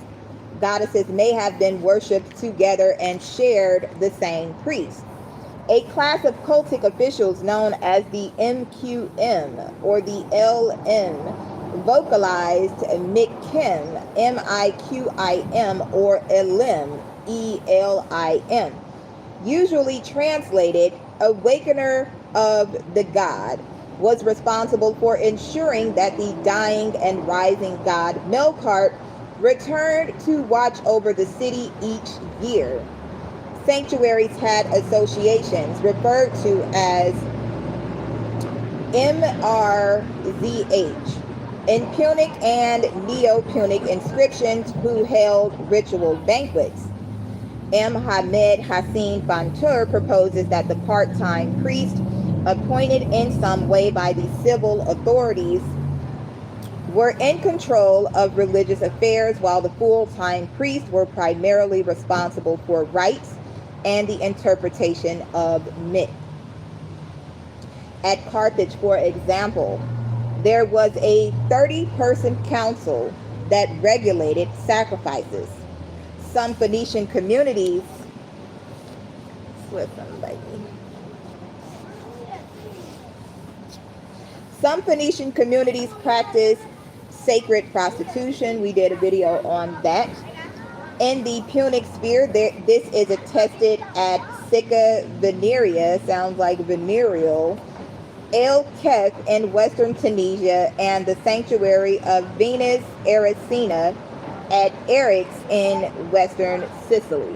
Goddesses may have been worshipped together and shared the same priest. A class of cultic officials known as the MQM or the LM vocalized Mikim, M-I-Q-I-M, or Elim, E-L-I-M, usually translated awakener of the god, was responsible for ensuring that the dying and rising god Melkart returned to watch over the city each year. Sanctuaries had associations referred to as MRZH in Punic and Neo-Punic inscriptions, who held ritual banquets. M. Hamed Hassin Fantur proposes that the part-time priest, appointed in some way by the civil authorities, were in control of religious affairs, while the full-time priests were primarily responsible for rites and the interpretation of myth. At Carthage, for example, there was a 30-person council that regulated sacrifices. Some Phoenician communities, practiced sacred prostitution. We did a video on that. In the Punic sphere, this is attested at Sicca Venerea, sounds like venereal, El Kef in western Tunisia, and the sanctuary of Venus Erycina at Eryx in western Sicily.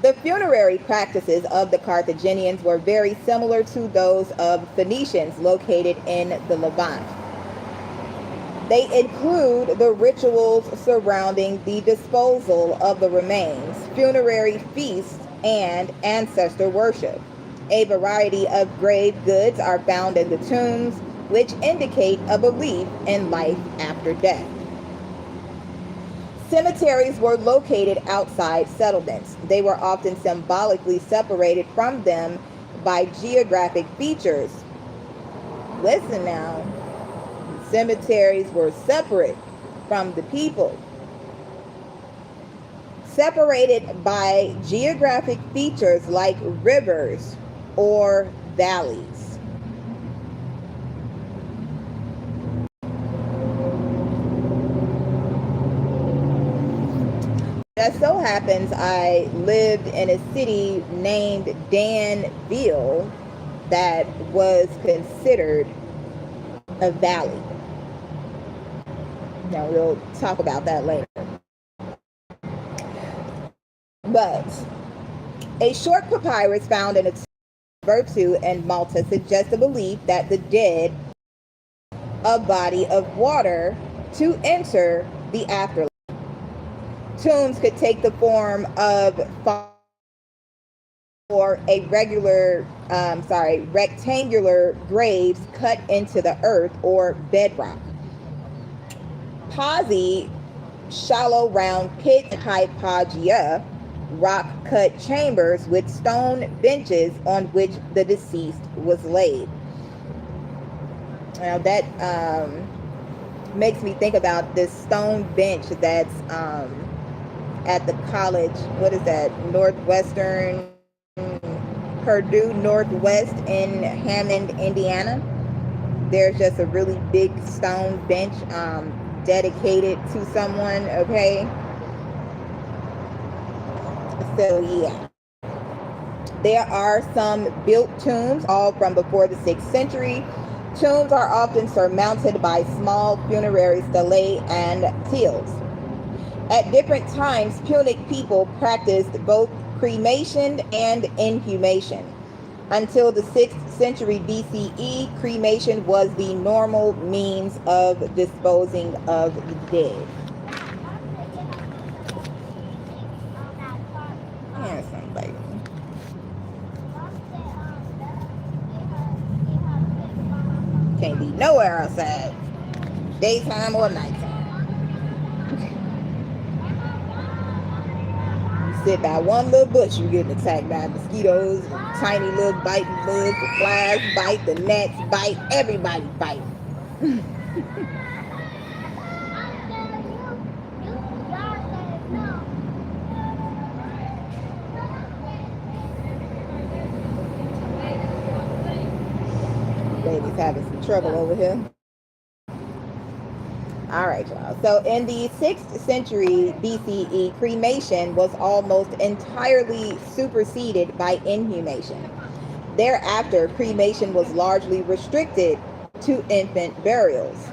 The funerary practices of the Carthaginians were very similar to those of Phoenicians located in the Levant. They include the rituals surrounding the disposal of the remains, funerary feasts, and ancestor worship. A variety of grave goods are found in the tombs, which indicate a belief in life after death. Cemeteries were located outside settlements. They were often symbolically separated from them by geographic features. Listen now. Cemeteries were separate from the people, separated by geographic features like rivers or valleys. Just so happens I lived in a city named Danville that was considered a valley. Now we'll talk about that later. But a short papyrus found in Virtue and Malta suggests a belief that the dead, a body of water, to enter the afterlife. Tombs could take the form of or a rectangular graves cut into the earth or bedrock. Posi, shallow round pit hypogea, rock-cut chambers with stone benches on which the deceased was laid. Now that makes me think about this stone bench that's at the college, what is that, Northwestern, Purdue Northwest in Hammond, Indiana. There's just a really big stone bench dedicated to someone, okay? So yeah, there are some built tombs, all from before the 6th century. Tombs are often surmounted by small funerary stelae and teals. At different times, Punic people practiced both cremation and inhumation. Until the 6th century BCE, cremation was the normal means of disposing of the dead. Can't be nowhere outside, daytime or nighttime. You sit by one little bush, you're getting attacked by mosquitoes, tiny little biting bugs, the flies bite, the gnats bite, everybody bite. Baby's having some trouble over here. All right, y'all. So in the 6th century BCE, cremation was almost entirely superseded by inhumation. Thereafter, cremation was largely restricted to infant burials.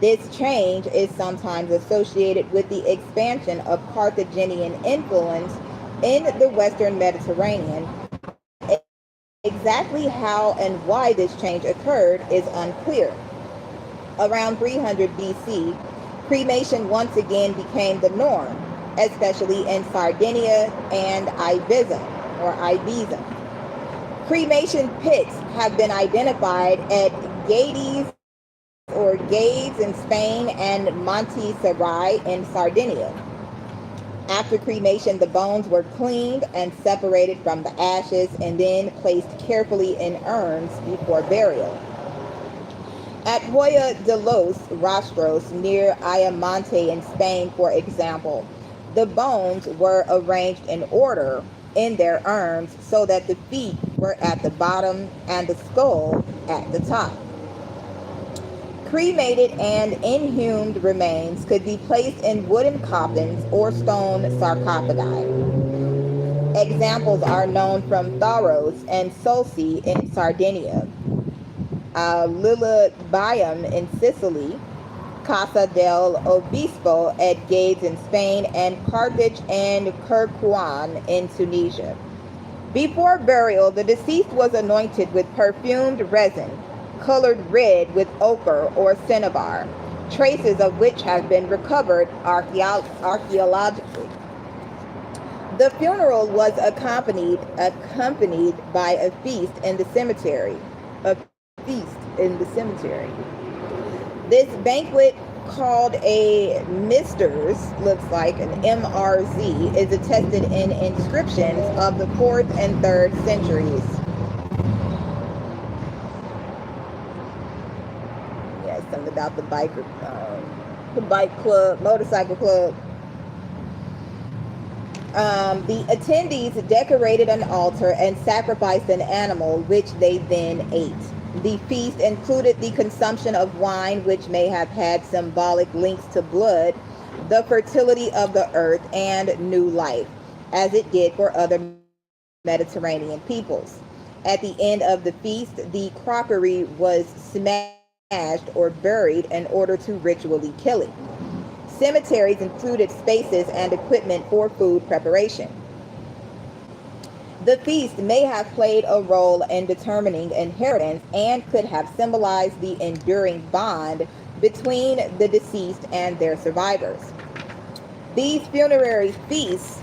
This change is sometimes associated with the expansion of Carthaginian influence in the Western Mediterranean. Exactly how and why this change occurred is unclear. Around 300 BC, cremation once again became the norm, especially in Sardinia and Ibiza. Cremation pits have been identified at Gades in Spain and Montiserrat in Sardinia. After cremation, the bones were cleaned and separated from the ashes and then placed carefully in urns before burial. At Hoya de los Rastros, near Ayamonte in Spain, for example, the bones were arranged in order in their urns so that the feet were at the bottom and the skull at the top. Cremated and inhumed remains could be placed in wooden coffins or stone sarcophagi. Examples are known from Tharos and Solsi in Sardinia, Lilibaeum in Sicily, Casa del Obispo at Gades in Spain, and Carthage and Kirkouan in Tunisia. Before burial, the deceased was anointed with perfumed resin, colored red with ochre or cinnabar, traces of which have been recovered archaeologically. The funeral was accompanied by a feast in the cemetery. A feast in the cemetery. This banquet, called a misters, looks like an MRZ, is attested in inscriptions of the 4th and 3rd centuries. Yeah, something about the bike club, motorcycle club. The attendees decorated an altar and sacrificed an animal, which they then ate. The feast included the consumption of wine, which may have had symbolic links to blood, the fertility of the earth, and new life, as it did for other Mediterranean peoples. At the end of the feast, the crockery was smashed or buried in order to ritually kill it. Cemeteries included spaces and equipment for food preparation. The feast may have played a role in determining inheritance and could have symbolized the enduring bond between the deceased and their survivors. These funerary feasts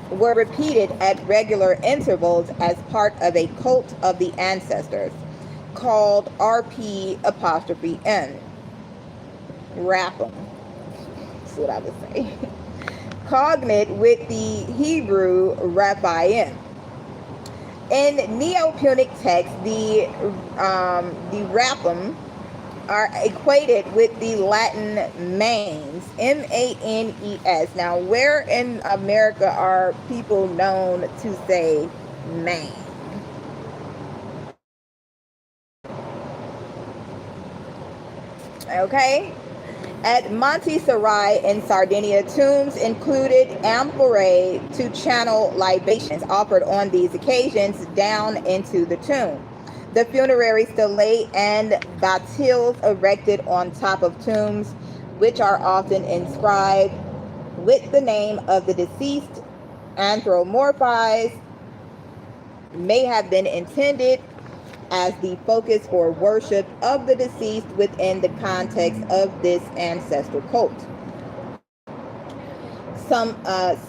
were repeated at regular intervals as part of a cult of the ancestors called RP''N. Rapim. That's what I would say. Cognate with the Hebrew Raphaim. In Neo-Punic texts, the Rapim are equated with the Latin manes, M-A-N-E-S. Now, where in America are people known to say mane? Okay. At Monte Sarai in Sardinia, tombs included amphorae to channel libations offered on these occasions down into the tomb. The funerary stelae and battles erected on top of tombs, which are often inscribed with the name of the deceased, anthropomorphized, may have been intended as the focus for worship of the deceased within the context of this ancestral cult. Some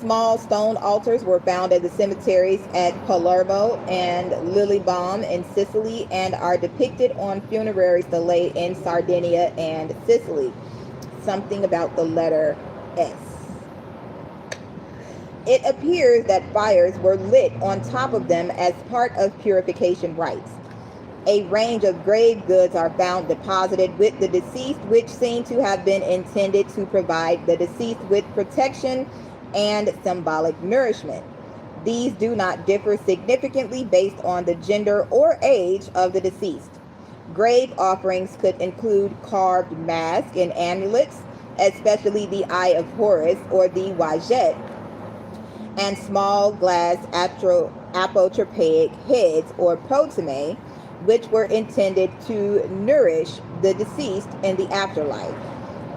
small stone altars were found at the cemeteries at Palermo and Lilibaeum in Sicily and are depicted on funerary stelae in Sardinia and Sicily. Something about the letter S. It appears that fires were lit on top of them as part of purification rites. A range of grave goods are found deposited with the deceased, which seem to have been intended to provide the deceased with protection and symbolic nourishment. These do not differ significantly based on the gender or age of the deceased. Grave offerings could include carved masks and amulets, especially the Eye of Horus or the Wajet, and small glass apotropaic heads or protomae, which were intended to nourish the deceased in the afterlife.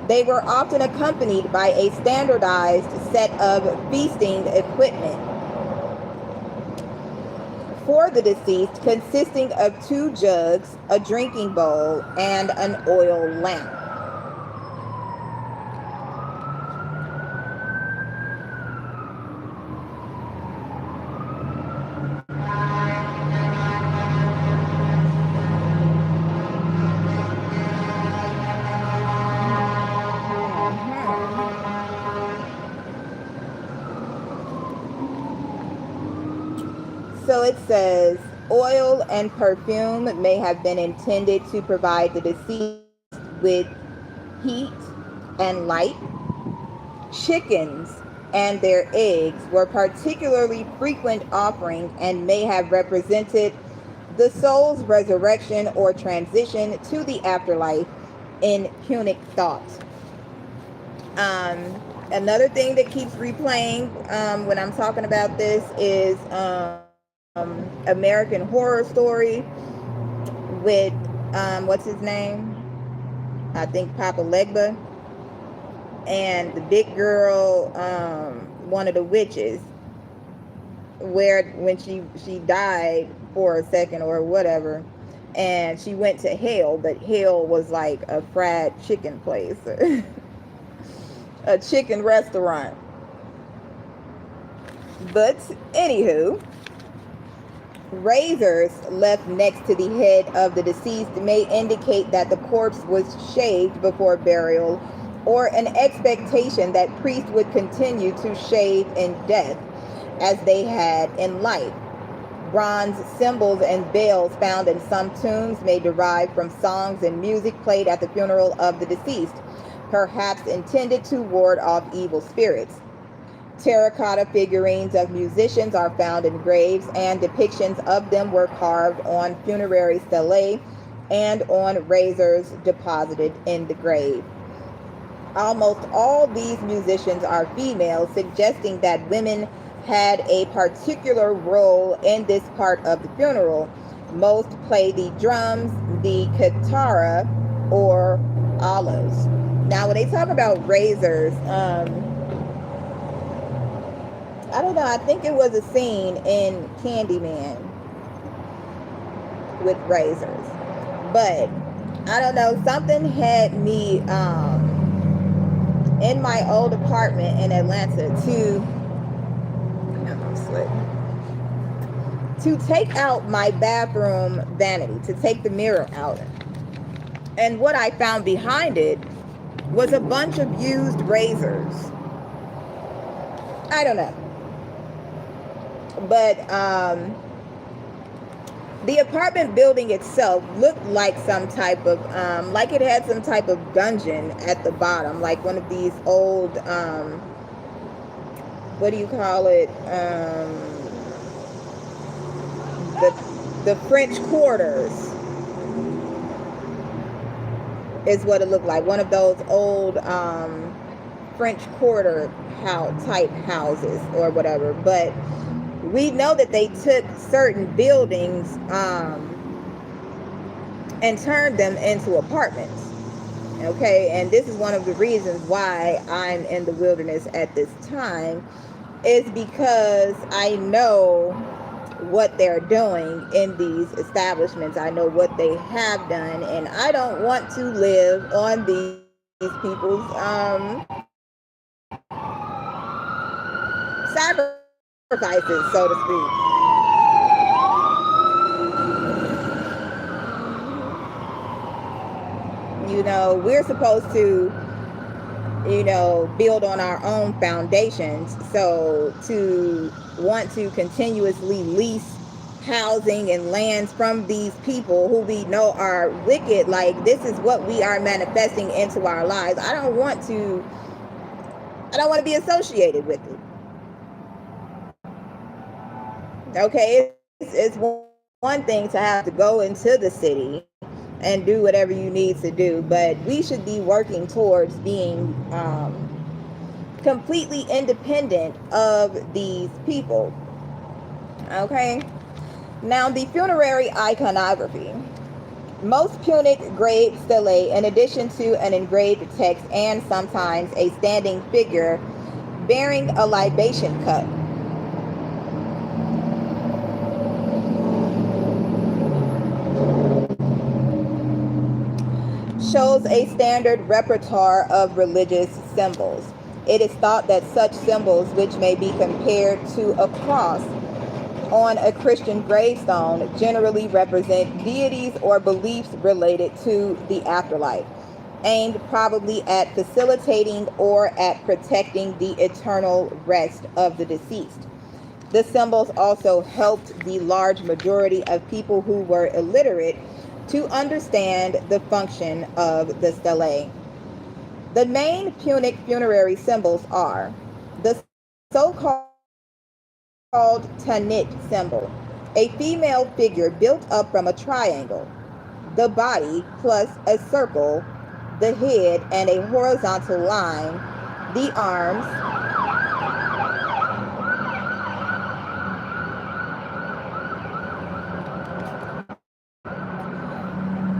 They were often accompanied by a standardized set of feasting equipment for the deceased, consisting of 2 jugs, a drinking bowl, and an oil lamp. So it says, oil and perfume may have been intended to provide the deceased with heat and light. Chickens and their eggs were particularly frequent offering and may have represented the soul's resurrection or transition to the afterlife in Punic thought. Another thing that keeps replaying when I'm talking about this is American Horror Story with what's his name? I think Papa Legba, and the big girl, one of the witches, where when she died for a second or whatever, and she went to hell, but hell was like a fried chicken place, a chicken restaurant. But anywho, razors left next to the head of the deceased may indicate that the corpse was shaved before burial, or an expectation that priests would continue to shave in death as they had in life. Bronze symbols and bells found in some tombs may derive from songs and music played at the funeral of the deceased, perhaps intended to ward off evil spirits. Terracotta figurines of musicians are found in graves, and depictions of them were carved on funerary stelae and on razors deposited in the grave. Almost all these musicians are female, suggesting that women had a particular role in this part of the funeral. Most play the drums, the guitarra, or olives. Now, when they talk about razors, I don't know, I think it was a scene in Candyman with razors. But I don't know, something had me in my old apartment in Atlanta to take out my bathroom vanity, to take the mirror out. And what I found behind it was a bunch of used razors. I don't know. But the apartment building itself looked like some type of, like it had some type of dungeon at the bottom, like one of these old, what do you call it? The French quarters is what it looked like. One of those old French quarter type houses or whatever. But we know that they took certain buildings and turned them into apartments. Okay, and this is one of the reasons why I'm in the wilderness at this time, is because I know what they're doing in these establishments. I know what they have done, and I don't want to live on these people's sacrifices, so to speak. You know, we're supposed to, you know, build on our own foundations. So to want to continuously lease housing and lands from these people who we know are wicked, like this is what we are manifesting into our lives. I don't want to be associated with it. Okay, it's one thing to have to go into the city and do whatever you need to do, but we should be working towards being completely independent of these people. Okay, now the funerary iconography. Most Punic grave stelae, in addition to an engraved text and sometimes a standing figure bearing a libation cup, shows a standard repertoire of religious symbols. It is thought that such symbols, which may be compared to a cross on a Christian gravestone, generally represent deities or beliefs related to the afterlife, aimed probably at facilitating or at protecting the eternal rest of the deceased. The symbols also helped the large majority of people who were illiterate to understand the function of the stelae. The main Punic funerary symbols are the so-called Tanit symbol, a female figure built up from a triangle, the body plus a circle, the head and a horizontal line, the arms,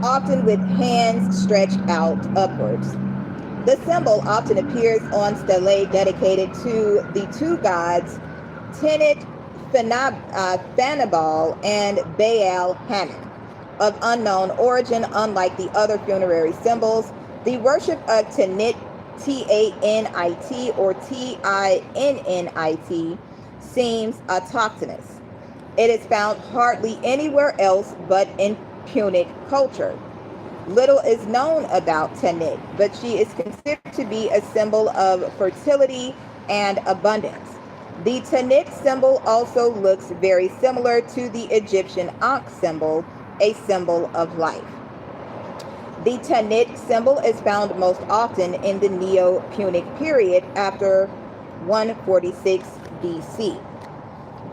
often with hands stretched out upwards. The symbol often appears on stelae dedicated to the two gods Tennet Fanabal and Baal Hanan. Of unknown origin, unlike the other funerary symbols, the worship of Tennet, Tanit or Tinnit, seems autochthonous. It is found hardly anywhere else but in Punic culture. Little is known about Tanit, but she is considered to be a symbol of fertility and abundance. The Tanit symbol also looks very similar to the Egyptian Ankh symbol, a symbol of life. The Tanit symbol is found most often in the Neo-Punic period after 146 BC.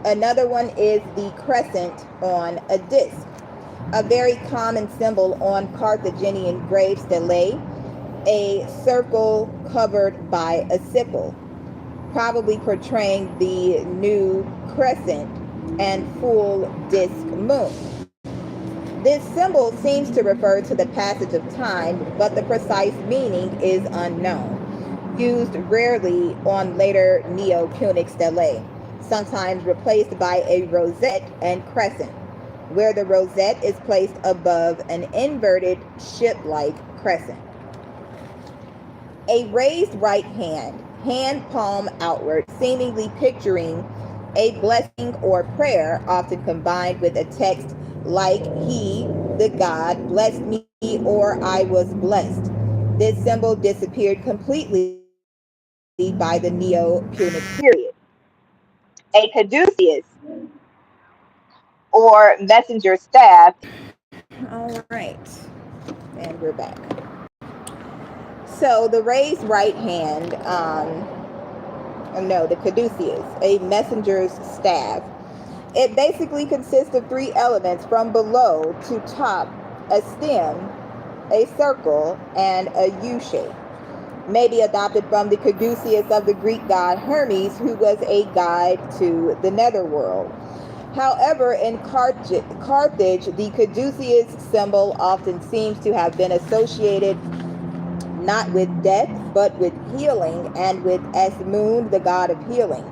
Another one is the crescent on a disc, a very common symbol on Carthaginian grave stelae, a circle covered by a sickle, probably portraying the new crescent and full disc moon. This symbol seems to refer to the passage of time, but the precise meaning is unknown, used rarely on later Neo-Punic stelae, sometimes replaced by a rosette and crescent, where the rosette is placed above an inverted ship-like crescent. A raised right hand, hand palm outward, seemingly picturing a blessing or prayer, often combined with a text like "He, the God, blessed me," or "I was blessed." This symbol disappeared completely by the Neo-Punic period. A caduceus, or messenger staff. All right, and we're back. So the raised right hand, the caduceus, a messenger's staff. It basically consists of three elements from below to top: a stem, a circle, and a U shape. Maybe adopted from the caduceus of the Greek god Hermes, who was a guide to the netherworld. However, in Carthage, the caduceus symbol often seems to have been associated not with death, but with healing, and with Asmun, the god of healing.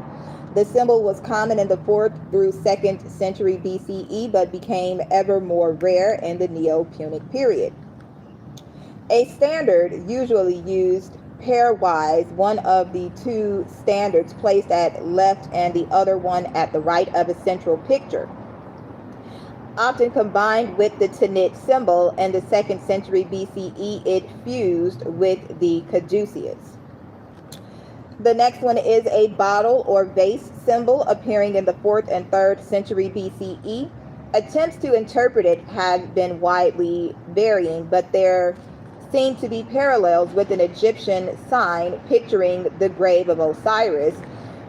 The symbol was common in the 4th through 2nd century BCE, but became ever more rare in the Neo-Punic period. A standard, usually used pairwise, one of the two standards placed at left and the other one at the right of a central picture, often combined with the Tanit symbol. In the 2nd century BCE, it fused with the caduceus. The next one is a bottle or vase symbol appearing in the 4th and 3rd century BCE. Attempts to interpret it have been widely varying, but there seem to be parallels with an Egyptian sign picturing the grave of Osiris,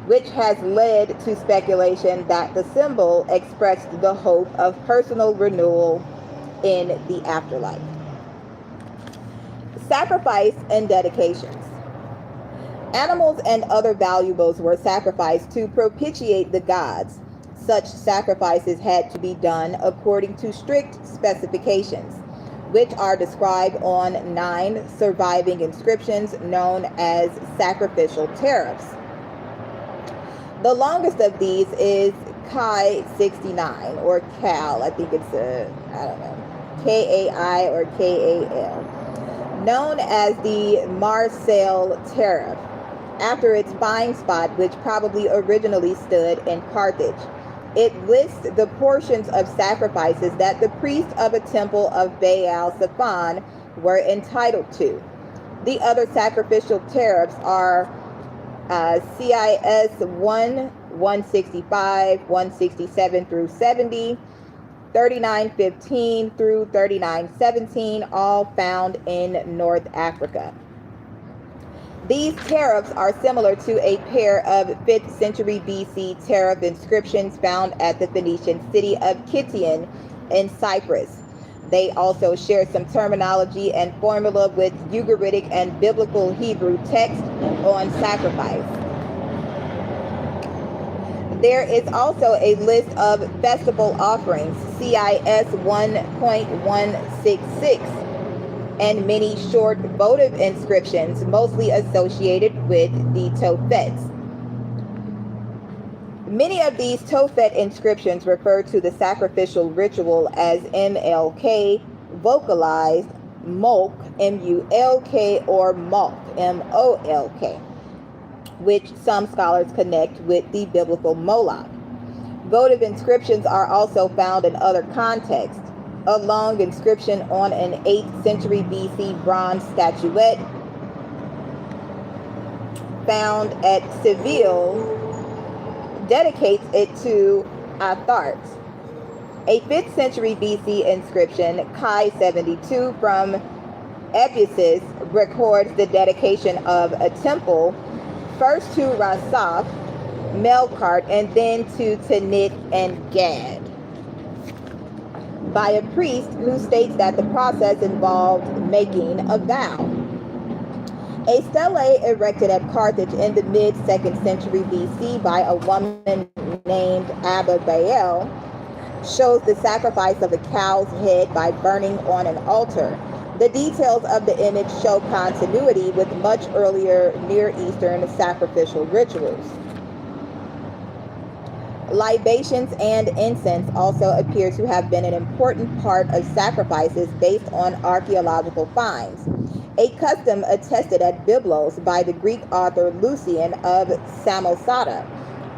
which has led to speculation that the symbol expressed the hope of personal renewal in the afterlife. Sacrifice and dedications. Animals and other valuables were sacrificed to propitiate the gods. Such sacrifices had to be done according to strict specifications, which are described on 9 surviving inscriptions known as sacrificial tariffs. The longest of these is Kai 69, or Cal. I think it's Kai or Kal, known as the Marseille tariff, after its buying spot, which probably originally stood in Carthage. It lists the portions of sacrifices that the priests of a temple of Baal Zephon were entitled to. The other sacrificial tariffs are CIS 165, 167 through 70, 3915 through 3917, all found in North Africa. These tariffs are similar to a pair of 5th century BC tariff inscriptions found at the Phoenician city of Kition in Cyprus. They also share some terminology and formula with Ugaritic and Biblical Hebrew text on sacrifice. There is also a list of festival offerings, CIS 1.166, and many short votive inscriptions, mostly associated with the Tophets. Many of these Tophet inscriptions refer to the sacrificial ritual as MLK, vocalized Molk, M-U-L-K, or Molk, M-O-L-K, which some scholars connect with the biblical Moloch. Votive inscriptions are also found in other contexts. A long inscription on an 8th century BC bronze statuette found at Seville dedicates it to Athart. A 5th century BC inscription, Kai 72, from Ephesus, records the dedication of a temple, first to Rasaph, Melkart, and then to Tanit and Gad, by a priest who states that the process involved making a vow. A stele erected at Carthage in the mid-2nd century BC by a woman named Abigail shows the sacrifice of a cow's head by burning on an altar. The details of the image show continuity with much earlier Near Eastern sacrificial rituals. Libations and incense also appear to have been an important part of sacrifices based on archaeological finds, a custom attested at Byblos by the Greek author Lucian of Samosata,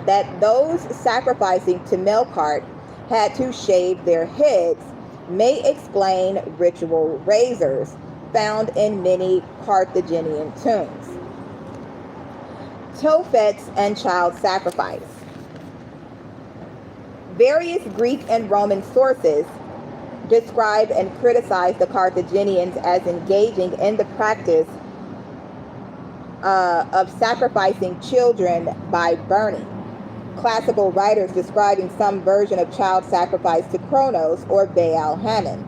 that those sacrificing to Melkart had to shave their heads, may explain ritual razors found in many Carthaginian tombs. Tophets and child sacrifice. Various Greek and Roman sources describe and criticize the Carthaginians as engaging in the practice of sacrificing children by burning. Classical writers describing some version of child sacrifice to Kronos or Baal Hammon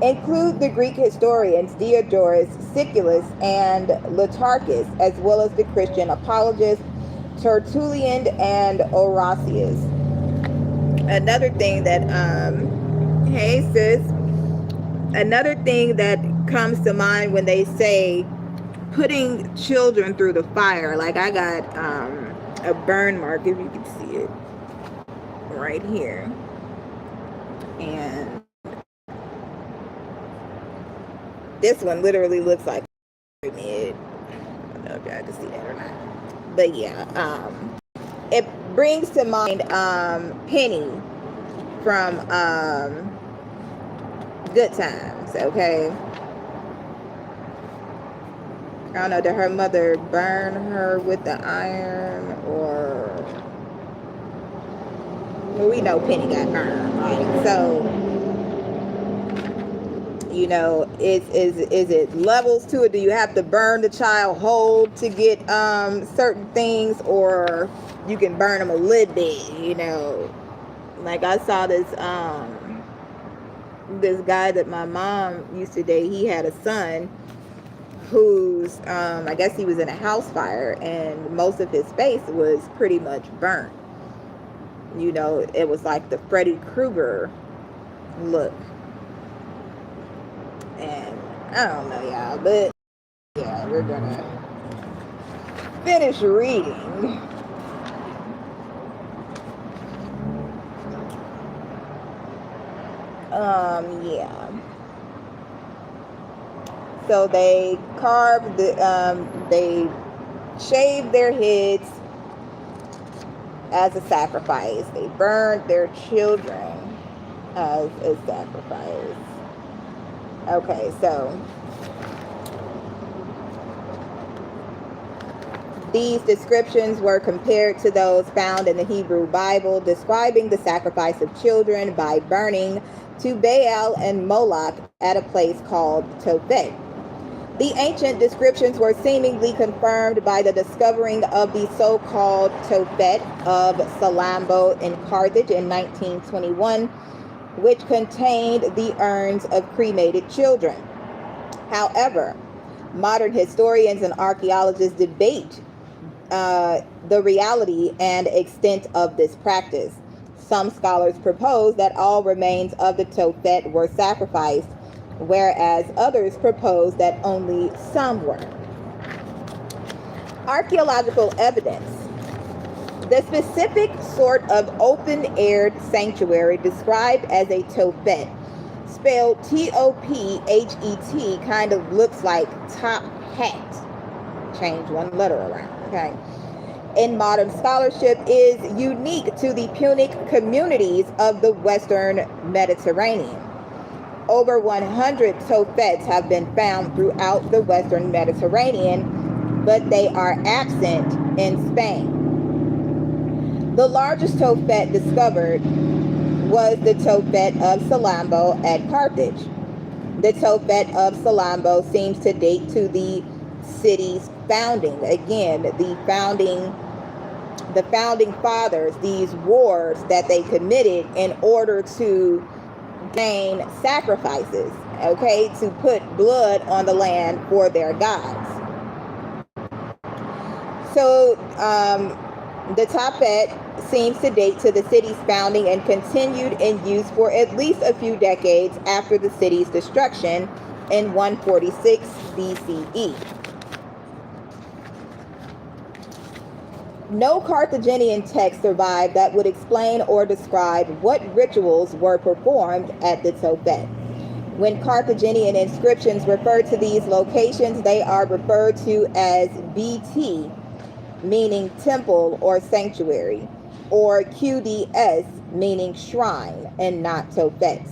include the Greek historians Diodorus Siculus and Plutarchus, as well as the Christian apologists Tertullian and Orosius. Another thing that, hey sis, another thing that comes to mind when they say putting children through the fire, like I got a burn mark, if you can see it, right here. And this one literally looks like a pyramid. I don't know if y'all can see that or not. But yeah, it brings to mind Penny from Good Times, okay? I don't know, did her mother burn her with the iron, or well, we know Penny got burned, right? So, you know, is it levels to it? Do you have to burn the child whole to get certain things, or you can burn them a little bit, you know? Like I saw this this guy that my mom used to date. He had a son who's I guess he was in a house fire, and most of his face was pretty much burnt. You know, it was like the Freddy Krueger look. And I don't know, y'all, but yeah, we're gonna finish reading. Yeah. So they carved they shaved their heads as a sacrifice. They burned their children as a sacrifice. Okay, so these descriptions were compared to those found in the Hebrew Bible describing the sacrifice of children by burning to Baal and Moloch at a place called Tophet. The ancient descriptions were seemingly confirmed by the discovering of the so-called Tophet of Salambo in Carthage in 1921, which contained the urns of cremated children. However, modern historians and archaeologists debate the reality and extent of this practice. Some scholars propose that all remains of the Tophet were sacrificed, whereas others propose that only some were. Archaeological evidence. The specific sort of open-aired sanctuary described as a Tophet, spelled T-O-P-H-E-T, kind of looks like top hat. Change one letter around, okay? In modern scholarship is unique to the Punic communities of the Western Mediterranean. Over 100 Tophets have been found throughout the Western Mediterranean, but they are absent in Spain. The largest Tophet discovered was the Tophet of Salambo at Carthage. The Tophet of Salambo seems to date to the city's founding. Again, the founding fathers, these wars that they committed in order to gain sacrifices, okay, to put blood on the land for their gods. So the Tophet seems to date to the city's founding and continued in use for at least a few decades after the city's destruction in 146 BCE. No Carthaginian text survived that would explain or describe what rituals were performed at the Tophet. When Carthaginian inscriptions refer to these locations, they are referred to as BT, meaning temple or sanctuary, or QDS, meaning shrine, and not Tophets.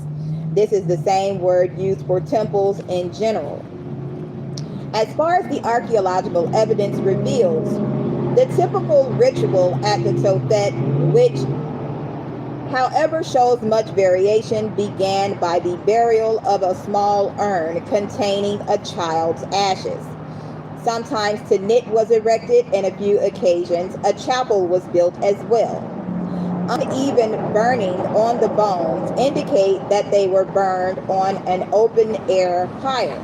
This is the same word used for temples in general. As far as the archaeological evidence reveals, the typical ritual at the Tophet, which, however, shows much variation, began by the burial of a small urn containing a child's ashes. Sometimes Tanit was erected, and a few occasions a chapel was built as well. Uneven burning on the bones indicate that they were burned on an open-air pyre.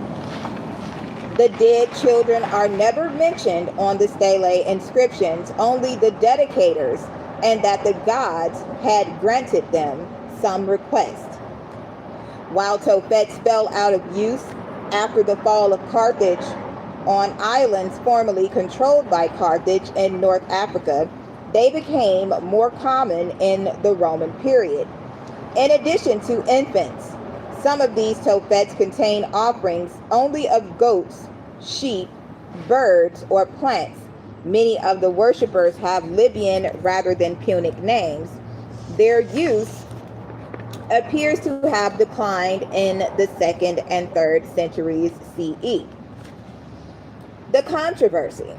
The dead children are never mentioned on the stele inscriptions, only the dedicators, and that the gods had granted them some request. While Tophets fell out of use after the fall of Carthage on islands formerly controlled by Carthage in North Africa, they became more common in the Roman period. In addition to infants, some of these Tophets contain offerings only of goats, sheep, birds, or plants. Many of the worshippers have Libyan rather than Punic names. Their use appears to have declined in the 2nd and 3rd centuries CE. The controversy.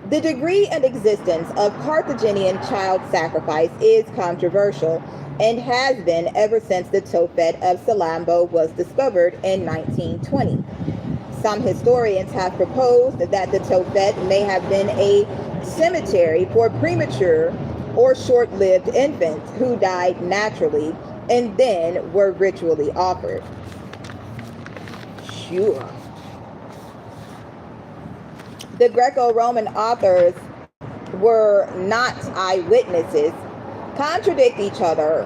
The degree and existence of Carthaginian child sacrifice is controversial and has been ever since the Tophet of Salambo was discovered in 1920. Some historians have proposed that the Tophet may have been a cemetery for premature or short-lived infants who died naturally and then were ritually offered. Sure. The Greco-Roman authors were not eyewitnesses, contradict each other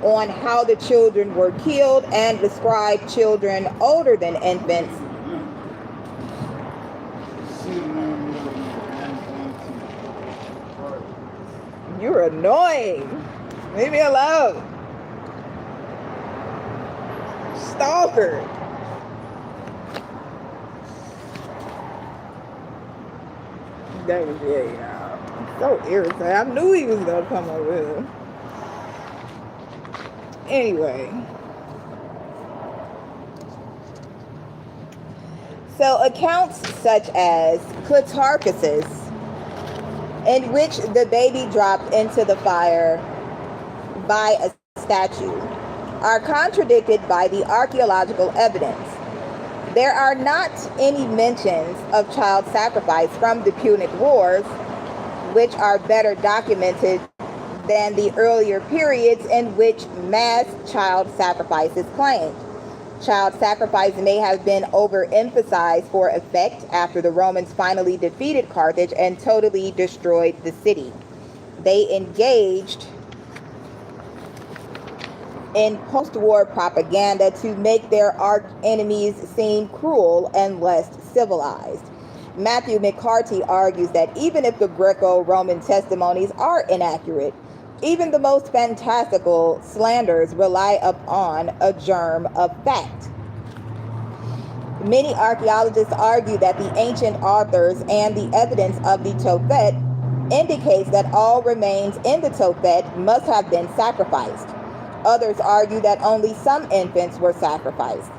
on how the children were killed and describe children older than infants. You're annoying. Leave me alone. Stalker. That was it, y'all. So irritating. I knew he was gonna come up with it. Anyway. So accounts such as Clitarchus, in which the baby dropped into the fire by a statue, are contradicted by the archaeological evidence. There are not any mentions of child sacrifice from the Punic Wars, which are better documented than the earlier periods in which mass child sacrifice is claimed. Child sacrifice may have been overemphasized for effect after the Romans finally defeated Carthage and totally destroyed the city. They engaged in post-war propaganda to make their arch enemies seem cruel and less civilized. Matthew McCarthy argues that even if the Greco-Roman testimonies are inaccurate, even the most fantastical slanders rely upon a germ of fact. Many archaeologists argue that the ancient authors and the evidence of the Tophet indicates that all remains in the Tophet must have been sacrificed. Others argue that only some infants were sacrificed.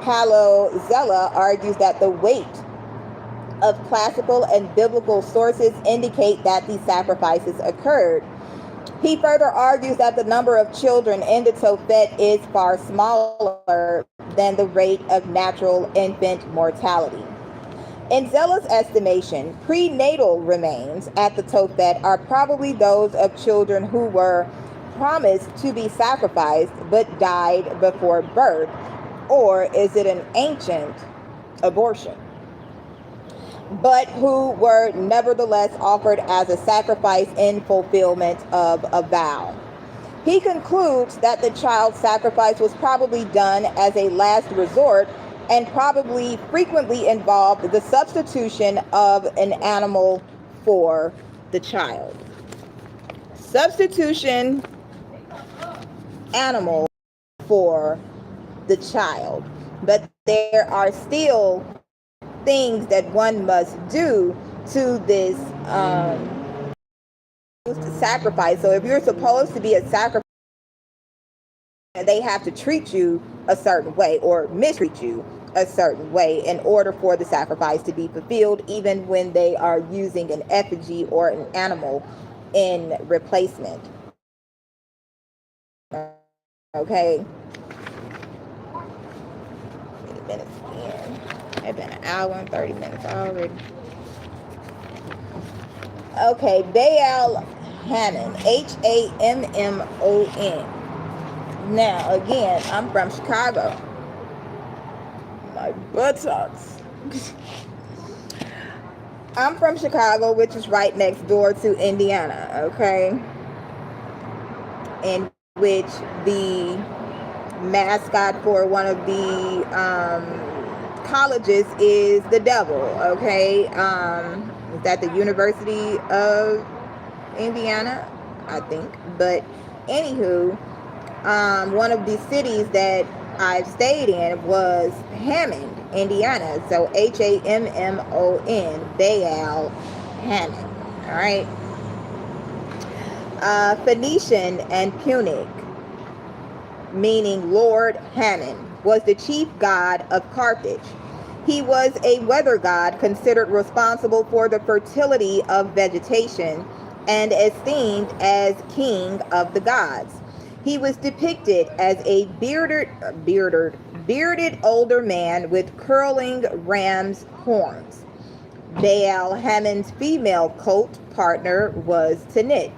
Paulo Zella argues that the weight of classical and biblical sources indicate that these sacrifices occurred. He further argues that the number of children in the Tophet is far smaller than the rate of natural infant mortality. In Zella's estimation, prenatal remains at the Tophet are probably those of children who were promised to be sacrificed but died before birth, or is it an ancient abortion, but who were nevertheless offered as a sacrifice in fulfillment of a vow. He concludes that the child sacrifice was probably done as a last resort and probably frequently involved the substitution of an animal for the child. Substitution animal for the child. But there are still things that one must do to this sacrifice. So if you're supposed to be a sacrifice, they have to treat you a certain way or mistreat you a certain way in order for the sacrifice to be fulfilled, even when they are using an effigy or an animal in replacement. Okay. 8 minutes in. It's been an hour and 30 minutes already. Okay, Baal Hammon, Hammon. Now, again, I'm from Chicago. My buttocks. I'm from Chicago, which is right next door to Indiana, okay? In which the mascot for one of the colleges is the devil, okay? Is that the University of Indiana? I think. But anywho, one of the cities that I've stayed in was Hammond, Indiana. So Hammon, Baal Hammon. All right. Phoenician and Punic, meaning Lord Hammon, was the chief god of Carthage. He was a weather god considered responsible for the fertility of vegetation and esteemed as king of the gods. He was depicted as a bearded older man with curling ram's horns. Baal Hammon's female cult partner was Tanit.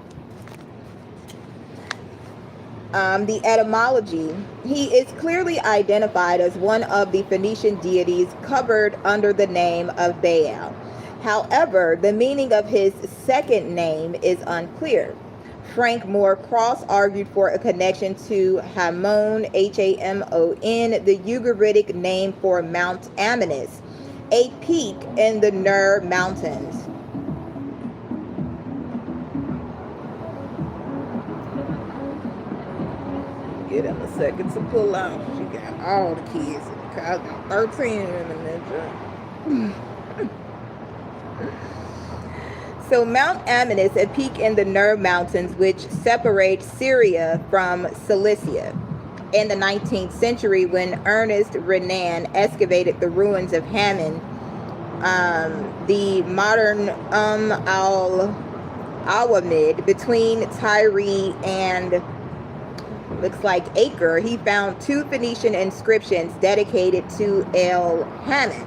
The etymology, he is clearly identified as one of the Phoenician deities covered under the name of Baal. However, the meaning of his second name is unclear. Frank Moore Cross argued for a connection to Hammon, Hammon, the Ugaritic name for Mount Amanus, a peak in the Nur Mountains. Get him a second to pull out. She got all the kids. I got 13 in the ninja. So Mount Amanus, a peak in the Nur Mountains, which separates Syria from Cilicia. In the 19th century, when Ernest Renan excavated the ruins of Hammon, the modern al-Awamid between Tyre and looks like acre, he found 2 Phoenician inscriptions dedicated to El Hammon.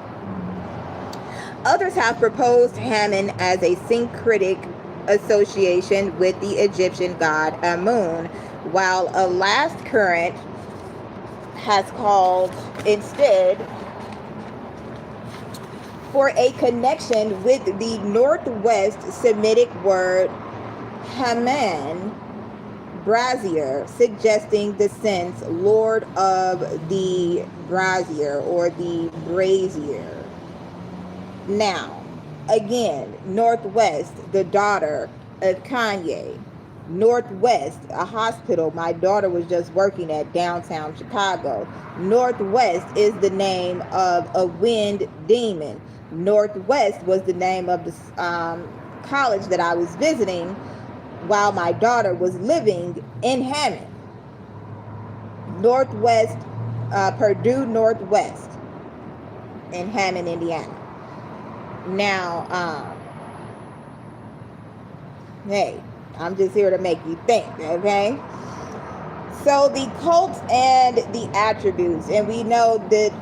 Others have proposed Hammon as a syncretic association with the Egyptian god Amun, while a last current has called instead for a connection with the Northwest Semitic word Haman, brazier, suggesting the sense Lord of the brazier or the brazier. Now, again, Northwest, the daughter of Kanye. Northwest, a hospital my daughter was just working at downtown Chicago. Northwest is the name of a wind demon. Northwest was the name of the college that I was visiting while my daughter was living in Hammond. Northwest, Purdue Northwest in Hammond, Indiana. Now, hey, I'm just here to make you think, okay? So the cult and the attributes, and we know that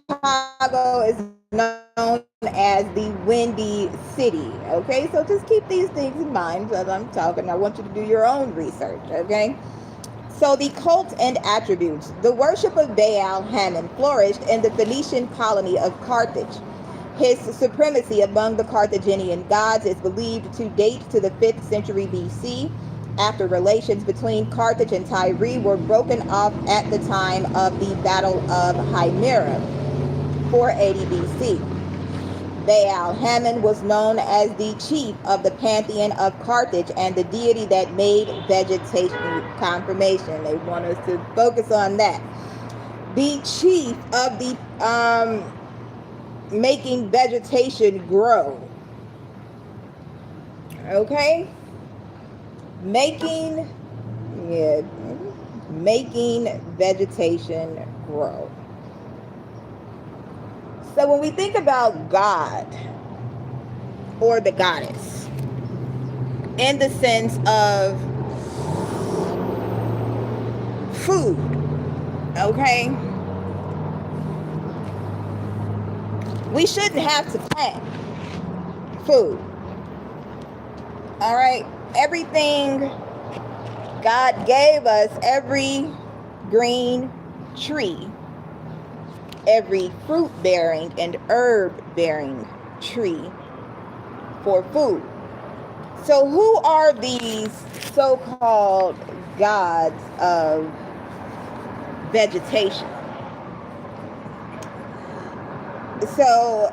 Chicago is known as the Windy City, okay? So just keep these things in mind as I'm talking. I want you to do your own research, okay? So the cult and attributes. The worship of Baal Hammon flourished in the Phoenician colony of Carthage. His supremacy among the Carthaginian gods is believed to date to the 5th century BC, after relations between Carthage and Tyre were broken off at the time of the Battle of Himera, 480 BC. Baal Hammon was known as the chief of the pantheon of Carthage and the deity that made vegetation. Confirmation. They want us to focus on that. The chief of the making vegetation grow. Okay? Making vegetation grow. So when we think about God or the goddess in the sense of food, okay? We shouldn't have to plant food. All right? Everything God gave us, every green tree, every fruit-bearing and herb-bearing tree for food. So who are these so-called gods of vegetation? So,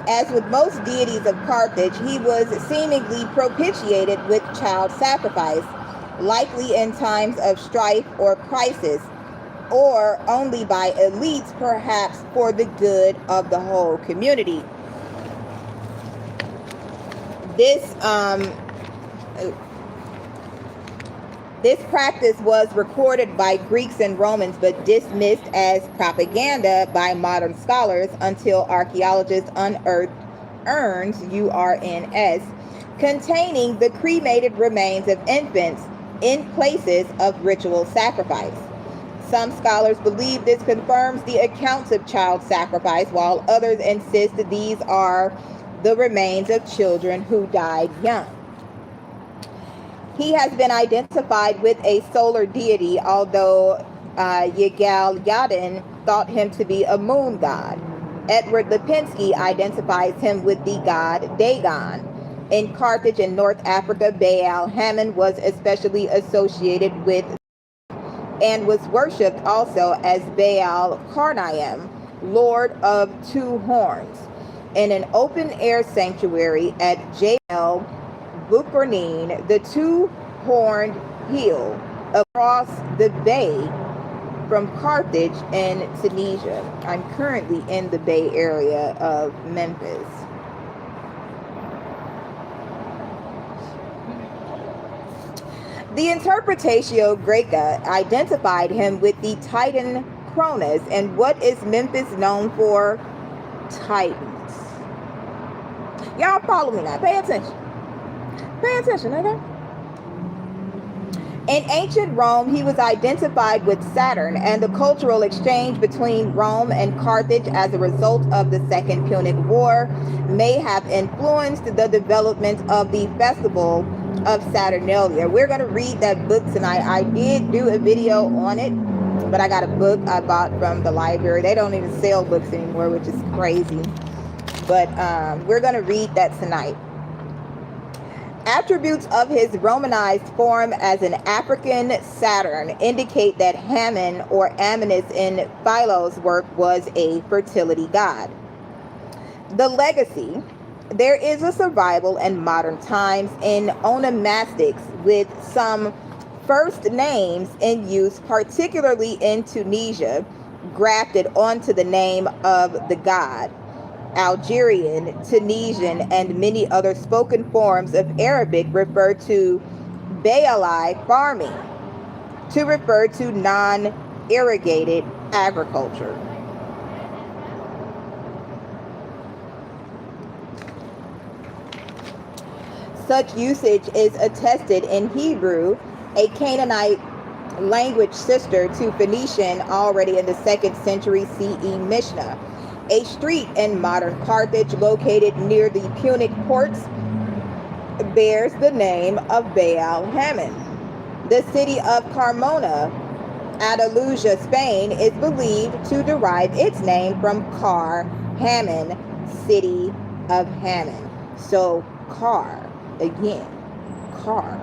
as with most deities of Carthage, he was seemingly propitiated with child sacrifice, likely in times of strife or crisis, or only by elites, perhaps for the good of the whole community. This practice was recorded by Greeks and Romans, but dismissed as propaganda by modern scholars until archaeologists unearthed urns, URNS, containing the cremated remains of infants in places of ritual sacrifice. Some scholars believe this confirms the accounts of child sacrifice, while others insist that these are the remains of children who died young. He has been identified with a solar deity, although Yigal Yadin thought him to be a moon god. Edward Lipinski identifies him with the god Dagon. In Carthage and North Africa, Baal Hammon was especially associated with and was worshipped also as Baal Karnaim, Lord of Two Horns. In an open-air sanctuary at Jebel Bukarnin, the two-horned hill across the bay from Carthage in Tunisia. I'm currently in the Bay Area of Memphis. The Interpretatio Graeca identified him with the Titan Cronus. And what is Memphis known for? Titans. Y'all follow me now. Pay attention. Pay attention, okay? In ancient Rome, he was identified with Saturn, and the cultural exchange between Rome and Carthage as a result of the Second Punic War may have influenced the development of the festival of Saturnalia. We're going to read that book tonight. I did do a video on it, but I got a book I bought from the library. They don't even sell books anymore, which is crazy. But we're going to read that tonight. Attributes of his Romanized form as an African Saturn indicate that Hammon or Ammonus in Philo's work was a fertility god. The legacy. There is a survival in modern times in onomastics with some first names in use, particularly in Tunisia, grafted onto the name of the god. Algerian, Tunisian, and many other spoken forms of Arabic refer to Baali farming, to refer to non-irrigated agriculture. Such usage is attested in Hebrew, a Canaanite language sister to Phoenician already in the 2nd century CE Mishnah. A street in modern Carthage located near the Punic ports bears the name of Baal Hammon. The city of Carmona, Andalusia, Spain, is believed to derive its name from Car Hammon, city of Hammon. So car, again, car.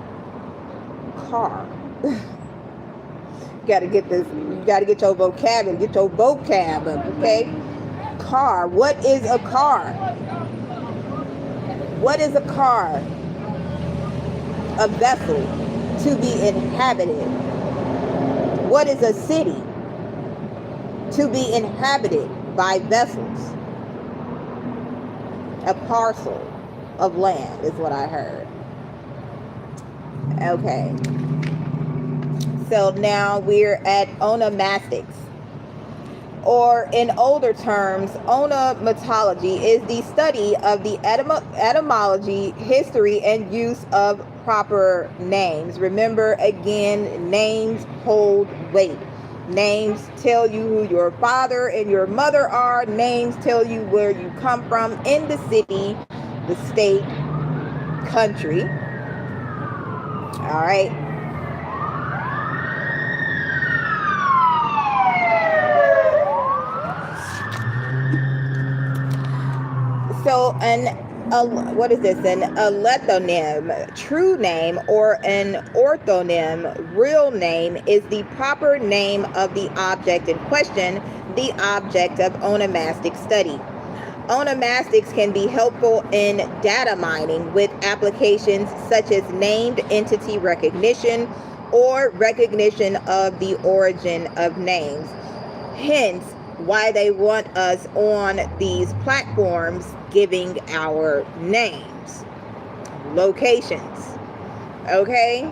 Gotta get this, you gotta get your vocabulary, get your vocab up, okay? Car. What is a car? What is a car? A vessel to be inhabited. What is a city? To be inhabited by vessels. A parcel of land is what I heard. Okay. So now we're at onomastics. Or in older terms, onomatology is the study of the etymology, history, and use of proper names. Remember, again, names hold weight. Names tell you who your father and your mother are. Names tell you where you come from in the city, the state, country. All right. So what is this? An allethonym, true name, or an orthonym, real name, is the proper name of the object in question, the object of onomastic study. Onomastics can be helpful in data mining with applications such as named entity recognition or recognition of the origin of names. Hence, why they want us on these platforms giving our names, locations, okay?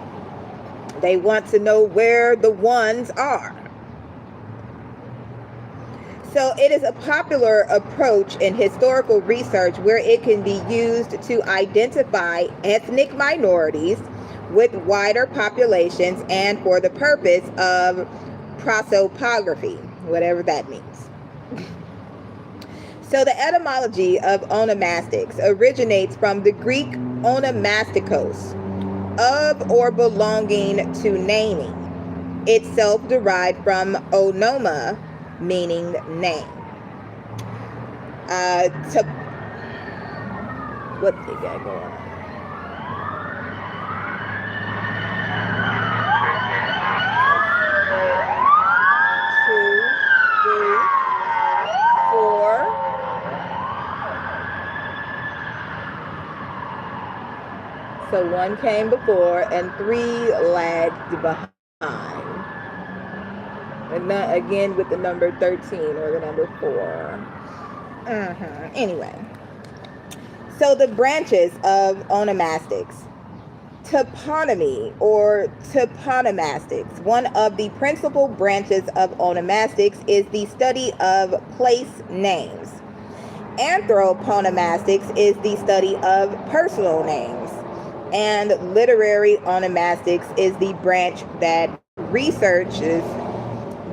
They want to know where the ones are. So it is a popular approach in historical research where it can be used to identify ethnic minorities with wider populations and for the purpose of prosopography, whatever that means. So the etymology of onomastics originates from the Greek onomastikos, of or belonging to naming, itself derived from onoma, meaning name. What they got going on? So one came before and 3 lagged behind. And not again with the number 13 or the number 4. Anyway. So the branches of onomastics. Toponymy or toponomastics. One of the principal branches of onomastics is the study of place names. Anthroponomastics is the study of personal names. And literary onomastics is the branch that researches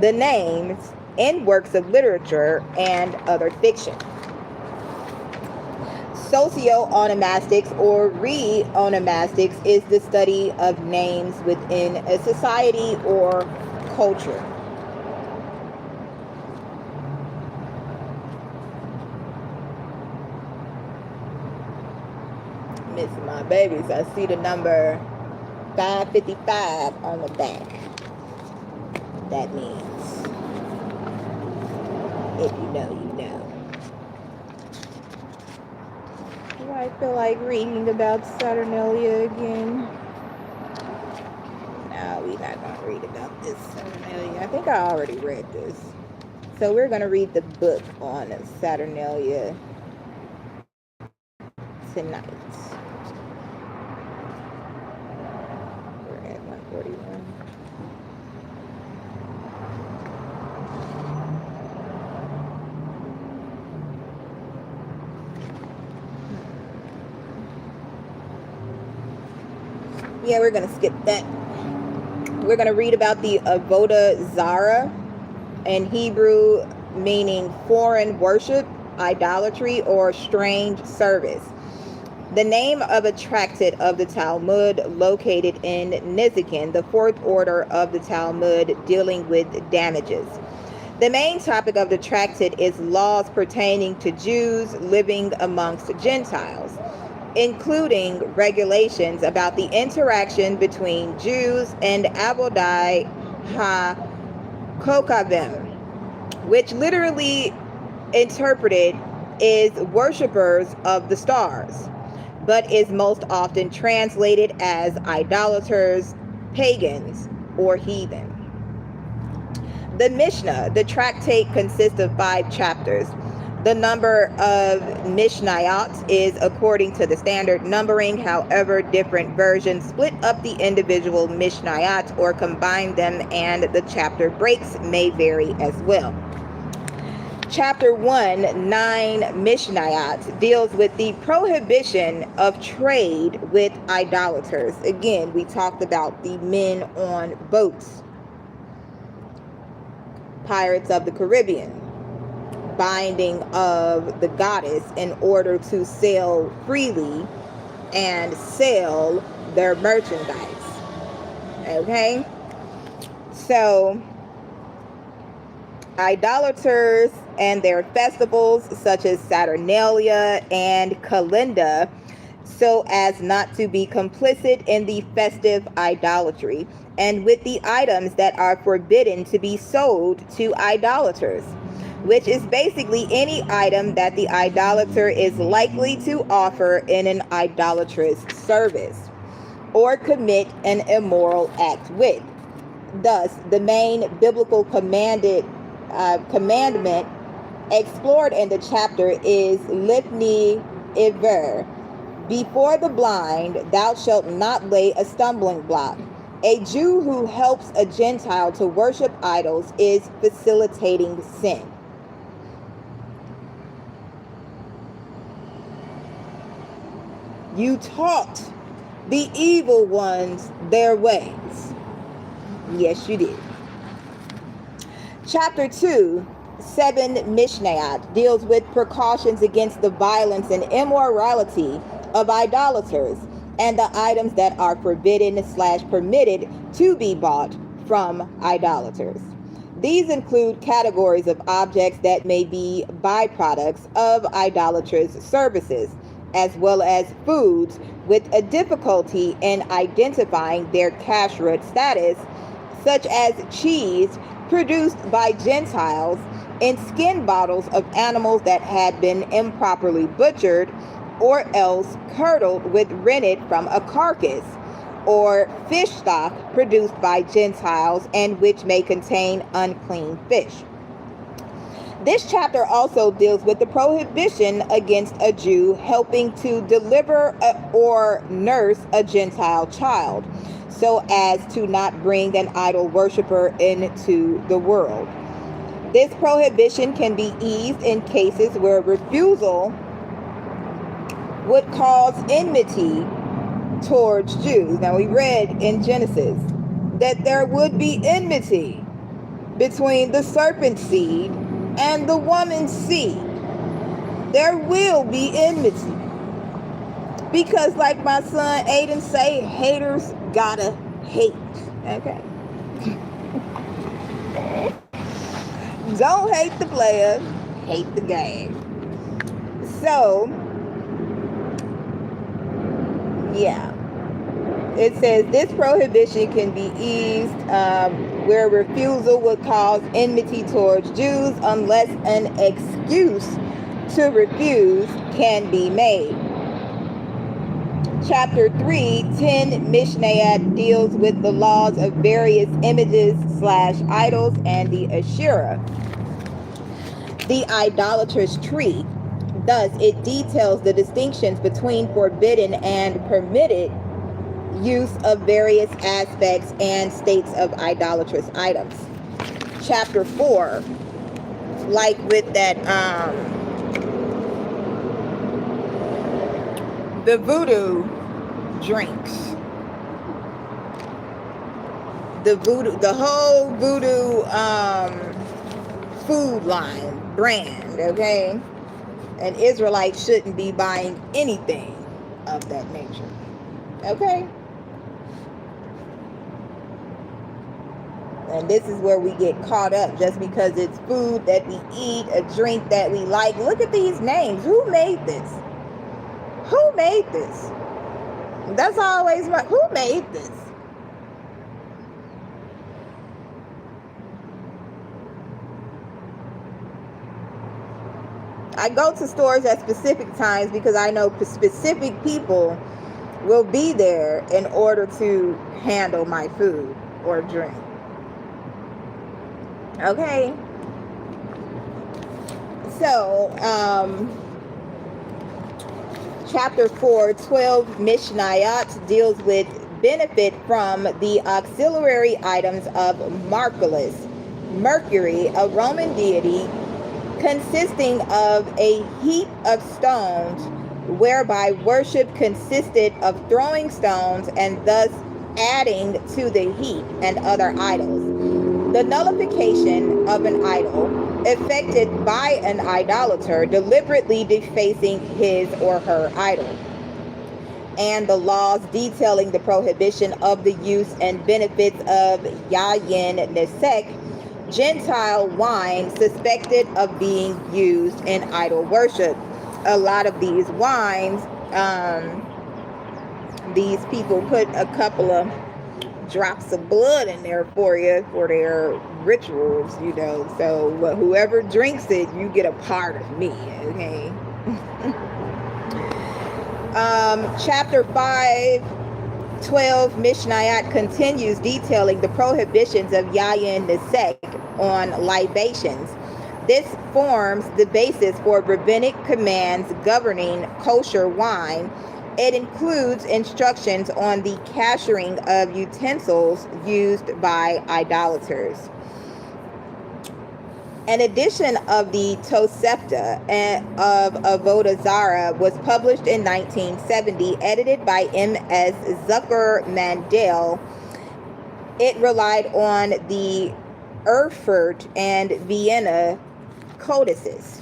the names in works of literature and other fiction. Socio-onomastics or re-onomastics is the study of names within a society or culture. Missing my babies. I see the number 555 on the back. That means, if you know, you know. Do I feel like reading about Saturnalia again? No, we're not going to read about this Saturnalia. I think I already read this. So we're going to read the book on Saturnalia tonight. We're at 141. Yeah, we're going to skip that. We're going to read about the Avodah Zarah, in Hebrew meaning foreign worship, idolatry, or strange service. The name of a tractate of the Talmud located in Nizikin, the fourth order of the Talmud, dealing with damages. The main topic of the tractate is laws pertaining to Jews living amongst Gentiles, including regulations about the interaction between Jews and Avodai HaKokavim, which literally interpreted is worshippers of the stars, but is most often translated as idolaters, pagans, or heathen. The Mishnah, the tractate, consists of 5 chapters. The number of Mishnayot is according to the standard numbering. However, different versions split up the individual Mishnayot or combine them, and the chapter breaks may vary as well. Chapter 1, 9 Mishnayot, deals with the prohibition of trade with idolaters. Again, we talked about the men on boats, Pirates of the Caribbean, binding of the goddess in order to sail freely and sell their merchandise. Okay? So, idolaters and their festivals such as Saturnalia and Kalinda, so as not to be complicit in the festive idolatry, and with the items that are forbidden to be sold to idolaters, which is basically any item that the idolater is likely to offer in an idolatrous service or commit an immoral act with. Thus, the main biblical commandment explored in the chapter is Lifnei Iver. Before the blind, thou shalt not lay a stumbling block. A Jew who helps a Gentile to worship idols is facilitating sin. You taught the evil ones their ways. Yes, you did. Chapter 2, 7 Mishnayot, deals with precautions against the violence and immorality of idolaters and the items that are forbidden/permitted to be bought from idolaters. These include categories of objects that may be byproducts of idolatrous services, as well as foods with a difficulty in identifying their kashrut status, such as cheese produced by Gentiles in skin bottles of animals that had been improperly butchered, or else curdled with rennet from a carcass, or fish stock produced by Gentiles and which may contain unclean fish. This chapter also deals with the prohibition against a Jew helping to deliver or nurse a Gentile child, so as to not bring an idol worshiper into the world. This prohibition can be eased in cases where refusal would cause enmity towards Jews. Now, we read in Genesis that there would be enmity between the serpent seed and the woman's seed. There will be enmity. Because like my son Aiden say, haters gotta hate. Okay? Don't hate the player, hate the game. So, yeah. It says this prohibition can be eased where refusal would cause enmity towards Jews unless an excuse to refuse can be made. Chapter 3:10 Mishnayot deals with the laws of various images / idols and the Asherah, the idolatrous tree. Thus, it details the distinctions between forbidden and permitted use of various aspects and states of idolatrous items. Chapter 4, like with that the voodoo drinks, the whole voodoo food line brand, okay? An Israelite shouldn't be buying anything of that nature, okay? And this is where we get caught up just because it's food that we eat, a drink that we like. Look at these names. Who made this? Who made this? That's always my, who made this? I go to stores at specific times because I know specific people will be there in order to handle my food or drink. Okay? So, chapter 4:12 Mishnayot deals with benefit from the auxiliary items of Mercury, a Roman deity consisting of a heap of stones, whereby worship consisted of throwing stones and thus adding to the heap, and other idols. The nullification of an idol effected by an idolater deliberately defacing his or her idol, and the laws detailing the prohibition of the use and benefits of yayin nesek, Gentile wine suspected of being used in idol worship. A lot of these wines, these people put a couple of drops of blood in there for you for their rituals, you know. So whoever drinks it, you get a part of me, okay? Chapter 5:12 Mishnayot continues detailing the prohibitions of yayin nesek on libations. This forms the basis for rabbinic commands governing kosher wine. It includes instructions on the kashering of utensils used by idolaters. An edition of the Tosefta of Avodah Zarah was published in 1970, edited by M.S. Zucker Mandel. It relied on the Erfurt and Vienna codices.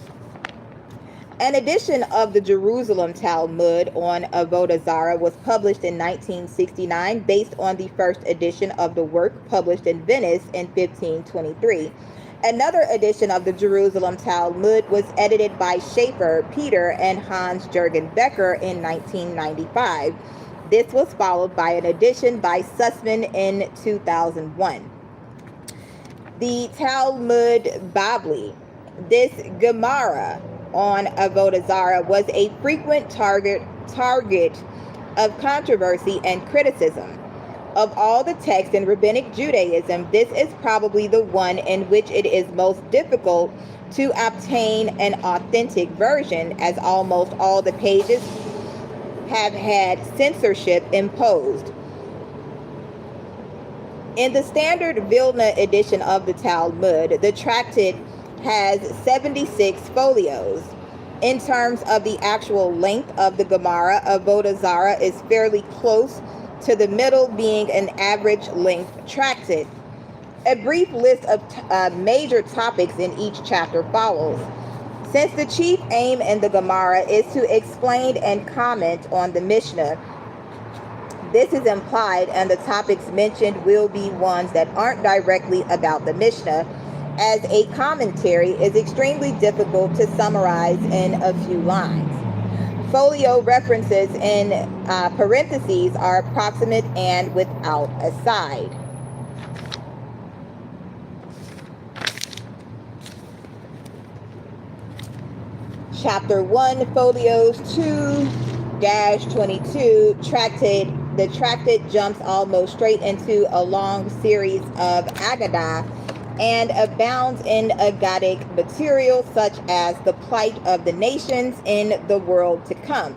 An edition of the Jerusalem Talmud on Avodah Zarah was published in 1969, based on the first edition of the work published in Venice in 1523. Another edition of the Jerusalem Talmud was edited by Schaeffer, Peter, and Hans Jürgen Becker in 1995. This was followed by an edition by Sussman in 2001. The Talmud Bavli. This Gemara on Avodah Zarah was a frequent target of controversy and criticism. Of all the texts in Rabbinic Judaism, this is probably the one in which it is most difficult to obtain an authentic version, as almost all the pages have had censorship imposed. In the standard Vilna edition of the Talmud, the tractate has 76 folios. In terms of the actual length of the Gemara, Avodah Zarah is fairly close to the middle, being an average length tractate. A brief list of major topics in each chapter follows. Since the chief aim in the Gemara is to explain and comment on the Mishnah, this is implied, and the topics mentioned will be ones that aren't directly about the Mishnah, as a commentary is extremely difficult to summarize in a few lines. Folio references in parentheses are approximate and without a side. Chapter 1, folios 2-22, tractate. The tractate jumps almost straight into a long series of Agadah and abounds in agadic material such as the plight of the nations in the world to come,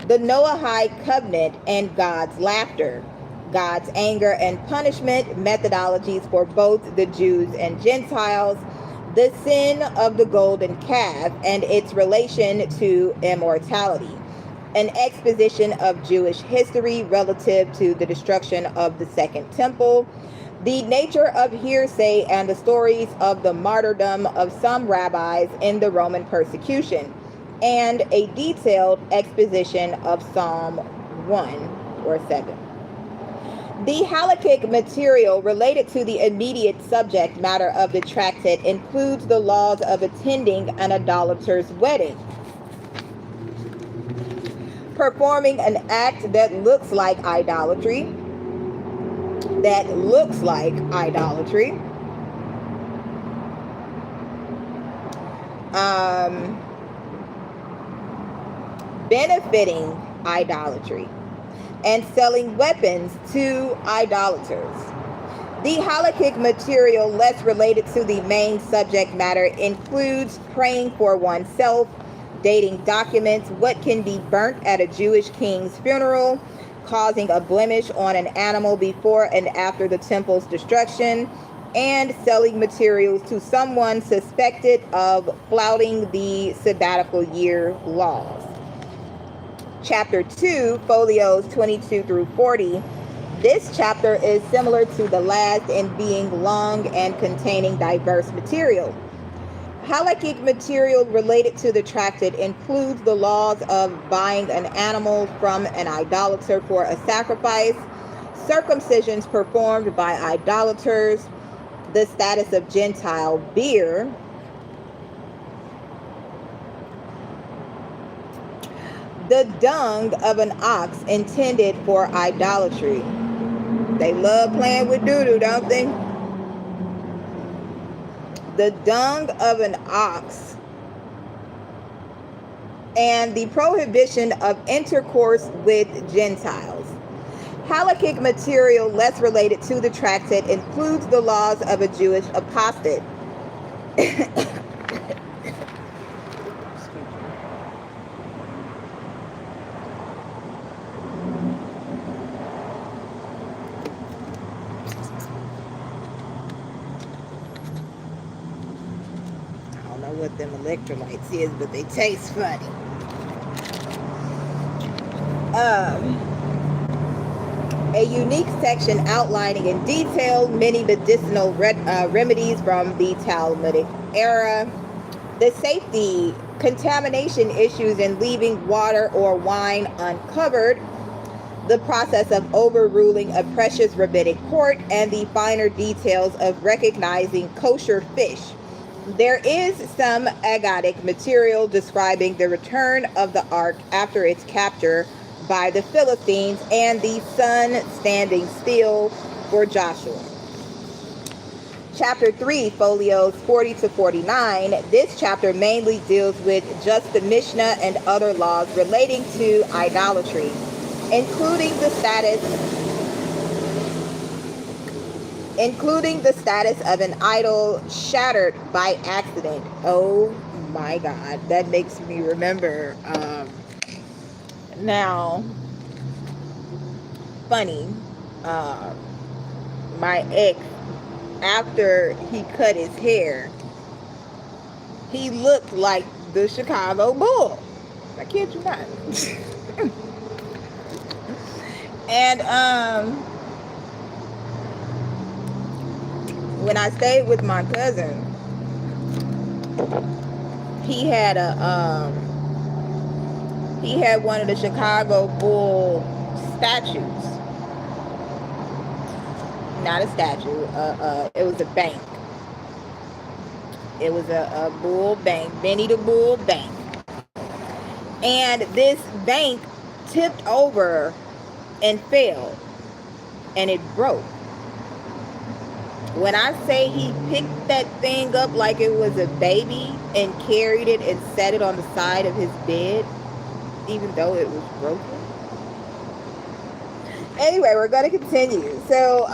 the Noahide covenant and God's laughter, God's anger and punishment, methodologies for both the Jews and Gentiles, the sin of the golden calf and its relation to immortality, an exposition of Jewish history relative to the destruction of the Second Temple, the nature of hearsay and the stories of the martyrdom of some rabbis in the Roman persecution, and a detailed exposition of Psalm 1 or 7. The halakhic material related to the immediate subject matter of the tractate includes the laws of attending an idolater's wedding, performing an act that looks like idolatry, benefiting idolatry, and selling weapons to idolaters. The halakhic material less related to the main subject matter includes praying for oneself, dating documents, what can be burnt at a Jewish king's funeral, causing a blemish on an animal before and after the temple's destruction, and selling materials to someone suspected of flouting the sabbatical year laws. Chapter 2, folios 22-40. This chapter is similar to the last in being long and containing diverse material. Halakhic material related to the tractate includes the laws of buying an animal from an idolater for a sacrifice, circumcisions performed by idolaters, the status of Gentile beer, the dung of an ox intended for idolatry. They love playing with doo-doo, don't they? The dung of an ox, and the prohibition of intercourse with Gentiles. Halakhic material less related to the tractate includes the laws of a Jewish apostate. What them electrolytes is, but they taste funny. A unique section outlining in detail many medicinal remedies from the Talmudic era, the safety, contamination issues in leaving water or wine uncovered, the process of overruling a precious rabbinic court, and the finer details of recognizing kosher fish. There is some agadic material describing the return of the ark after its capture by the Philistines and the sun standing still for Joshua. Chapter 3, folios 40-49. This chapter mainly deals with just the Mishnah and other laws relating to idolatry, including the status of an idol shattered by accident. Oh my God, that makes me remember. Now, funny, my ex, after he cut his hair, he looked like the Chicago Bull. I kid you not. And when I stayed with my cousin, he had one of the Chicago Bull statues. Not a statue. It was a bank. It was a bull bank, Benny the Bull Bank. And this bank tipped over and fell, and it broke. When I say he picked that thing up like it was a baby and carried it and set it on the side of his bed, even though it was broken. Anyway, we're going to continue. So,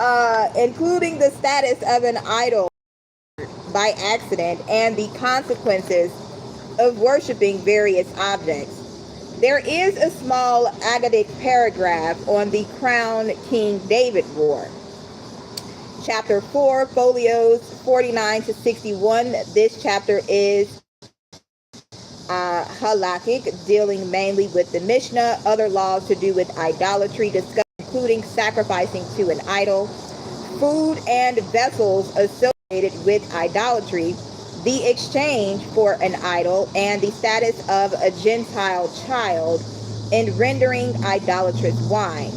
including the status of an idol by accident and the consequences of worshiping various objects. There is a small Agadic paragraph on the crown King David wore. Chapter 4, folios 49 to 61. This chapter is halakhic, dealing mainly with the Mishnah, other laws to do with idolatry, including sacrificing to an idol, food and vessels associated with idolatry, the exchange for an idol, and the status of a Gentile child in rendering idolatrous wine.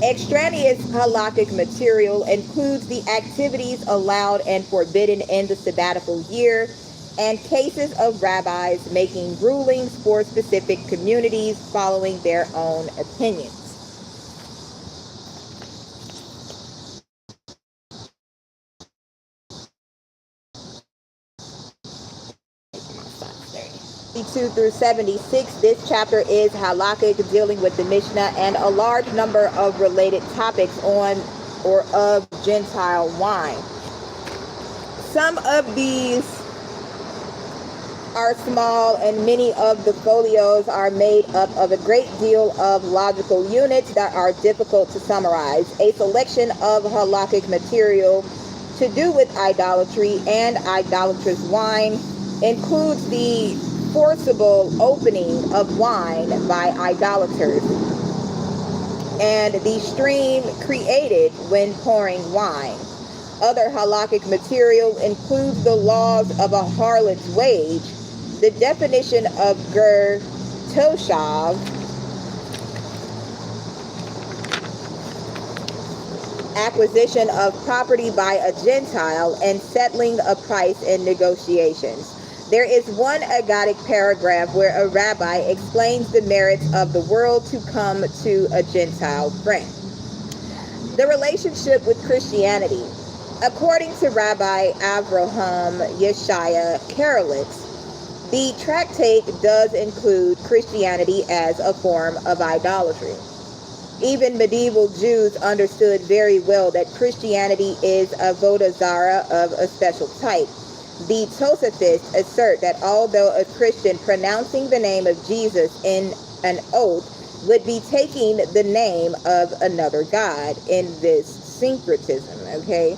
Extraneous halakhic material includes the activities allowed and forbidden in the sabbatical year and cases of rabbis making rulings for specific communities following their own opinions. 52 through 76, this chapter is halakhic, dealing with the Mishnah and a large number of related topics on or of Gentile wine. Some of these are small, and many of the folios are made up of a great deal of logical units that are difficult to summarize. A selection of halakhic material to do with idolatry and idolatrous wine includes the forcible opening of wine by idolaters and the stream created when pouring wine. Other halakhic material includes the laws of a harlot's wage, the definition of ger toshav, acquisition of property by a Gentile, and settling a price in negotiations. There is one Agadic paragraph where a rabbi explains the merits of the world to come to a Gentile friend. The relationship with Christianity. According to Rabbi Avraham Yeshaya Karelitz, the tractate does include Christianity as a form of idolatry. Even medieval Jews understood very well that Christianity is avodah zarah of a special type. The Tosafists assert that although a Christian pronouncing the name of Jesus in an oath would be taking the name of another God in this syncretism, okay?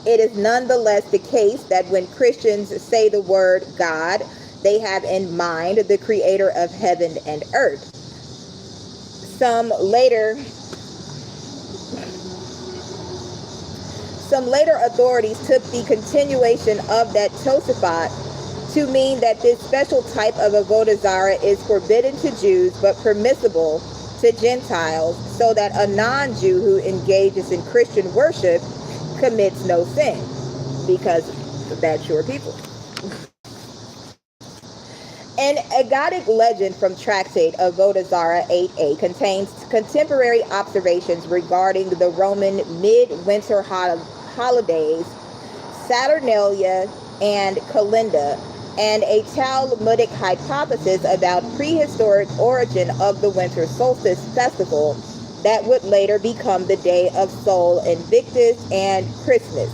It is nonetheless the case that when Christians say the word God, they have in mind the creator of heaven and earth. Some later authorities took the continuation of that Tosafot to mean that this special type of avodah zarah is forbidden to Jews but permissible to Gentiles, so that a non-Jew who engages in Christian worship commits no sin, because that's your people. An Agadic legend from Tractate Avodah Zarah 8a contains contemporary observations regarding the Roman midwinter holidays, Saturnalia and Calinda, and a Talmudic hypothesis about prehistoric origin of the winter solstice festival that would later become the day of Sol Invictus and Christmas.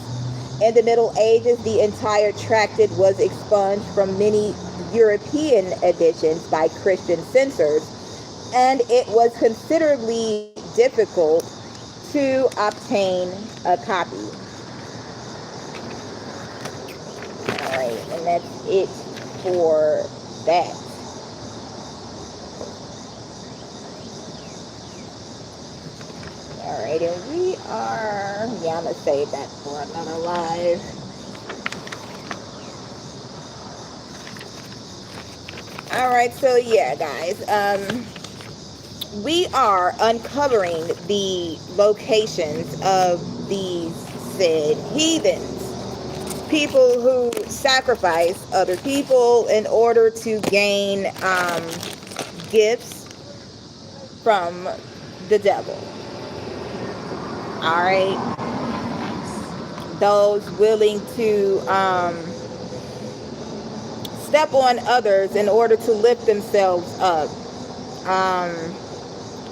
In the Middle Ages, the entire tractate was expunged from many European editions by Christian censors, and it was considerably difficult to obtain a copy. All right, and that's it for that. Alright, and we are, yeah, I'm going to save that for another live. Alright, so yeah, guys, we are uncovering the locations of these said heathens, people who sacrifice other people in order to gain gifts from the devil. All right, those willing to step on others in order to lift themselves up.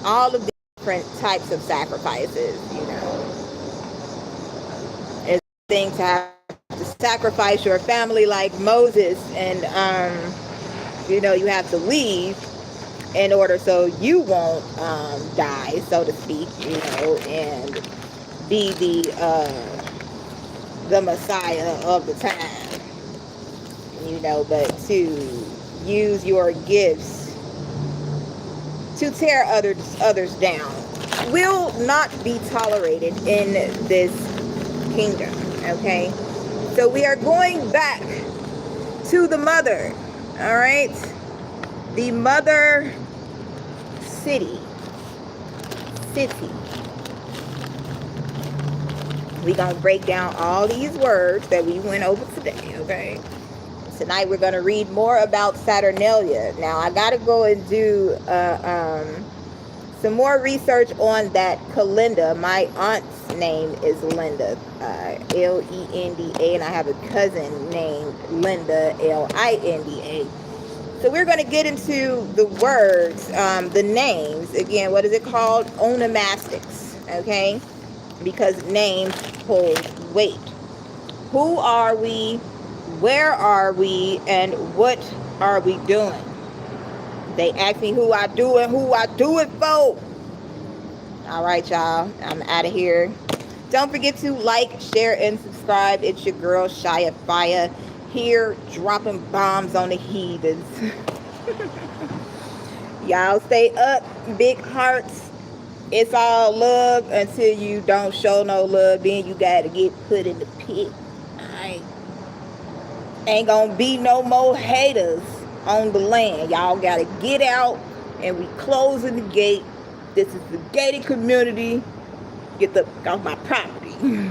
All of the different types of sacrifices, you know. It's a thing to have to sacrifice your family like Moses, and you know, you have to leave in order so you won't die, so to speak, you know, and be the Messiah of the time, you know, but to use your gifts to tear others down will not be tolerated in this kingdom. Okay, so we are going back to the mother. All right, the mother city. We're gonna break down all these words that we went over today. Okay, tonight we're going to read more about Saturnalia. Now, I got to go and do some more research on that Kalinda. My aunt's name is Linda, L-E-N-D-A, and I have a cousin named Linda, L-I-N-D-A. So we're going to get into the words, the names. Again, what is it called? Onomastics, okay? Because names hold weight. Who are we? Where are we, and what are we doing? They ask me who I do and who I do it for. All right, y'all. I'm out of here. Don't forget to like, share, and subscribe. It's your girl, Shia Fire, here dropping bombs on the heathens. Y'all stay up. Big hearts. It's all love until you don't show no love. Then you got to get put in the pit. All right. Ain't gonna be no more haters on the land. Y'all gotta get out, and we closing the gate. This is the gated community. Get the off my property.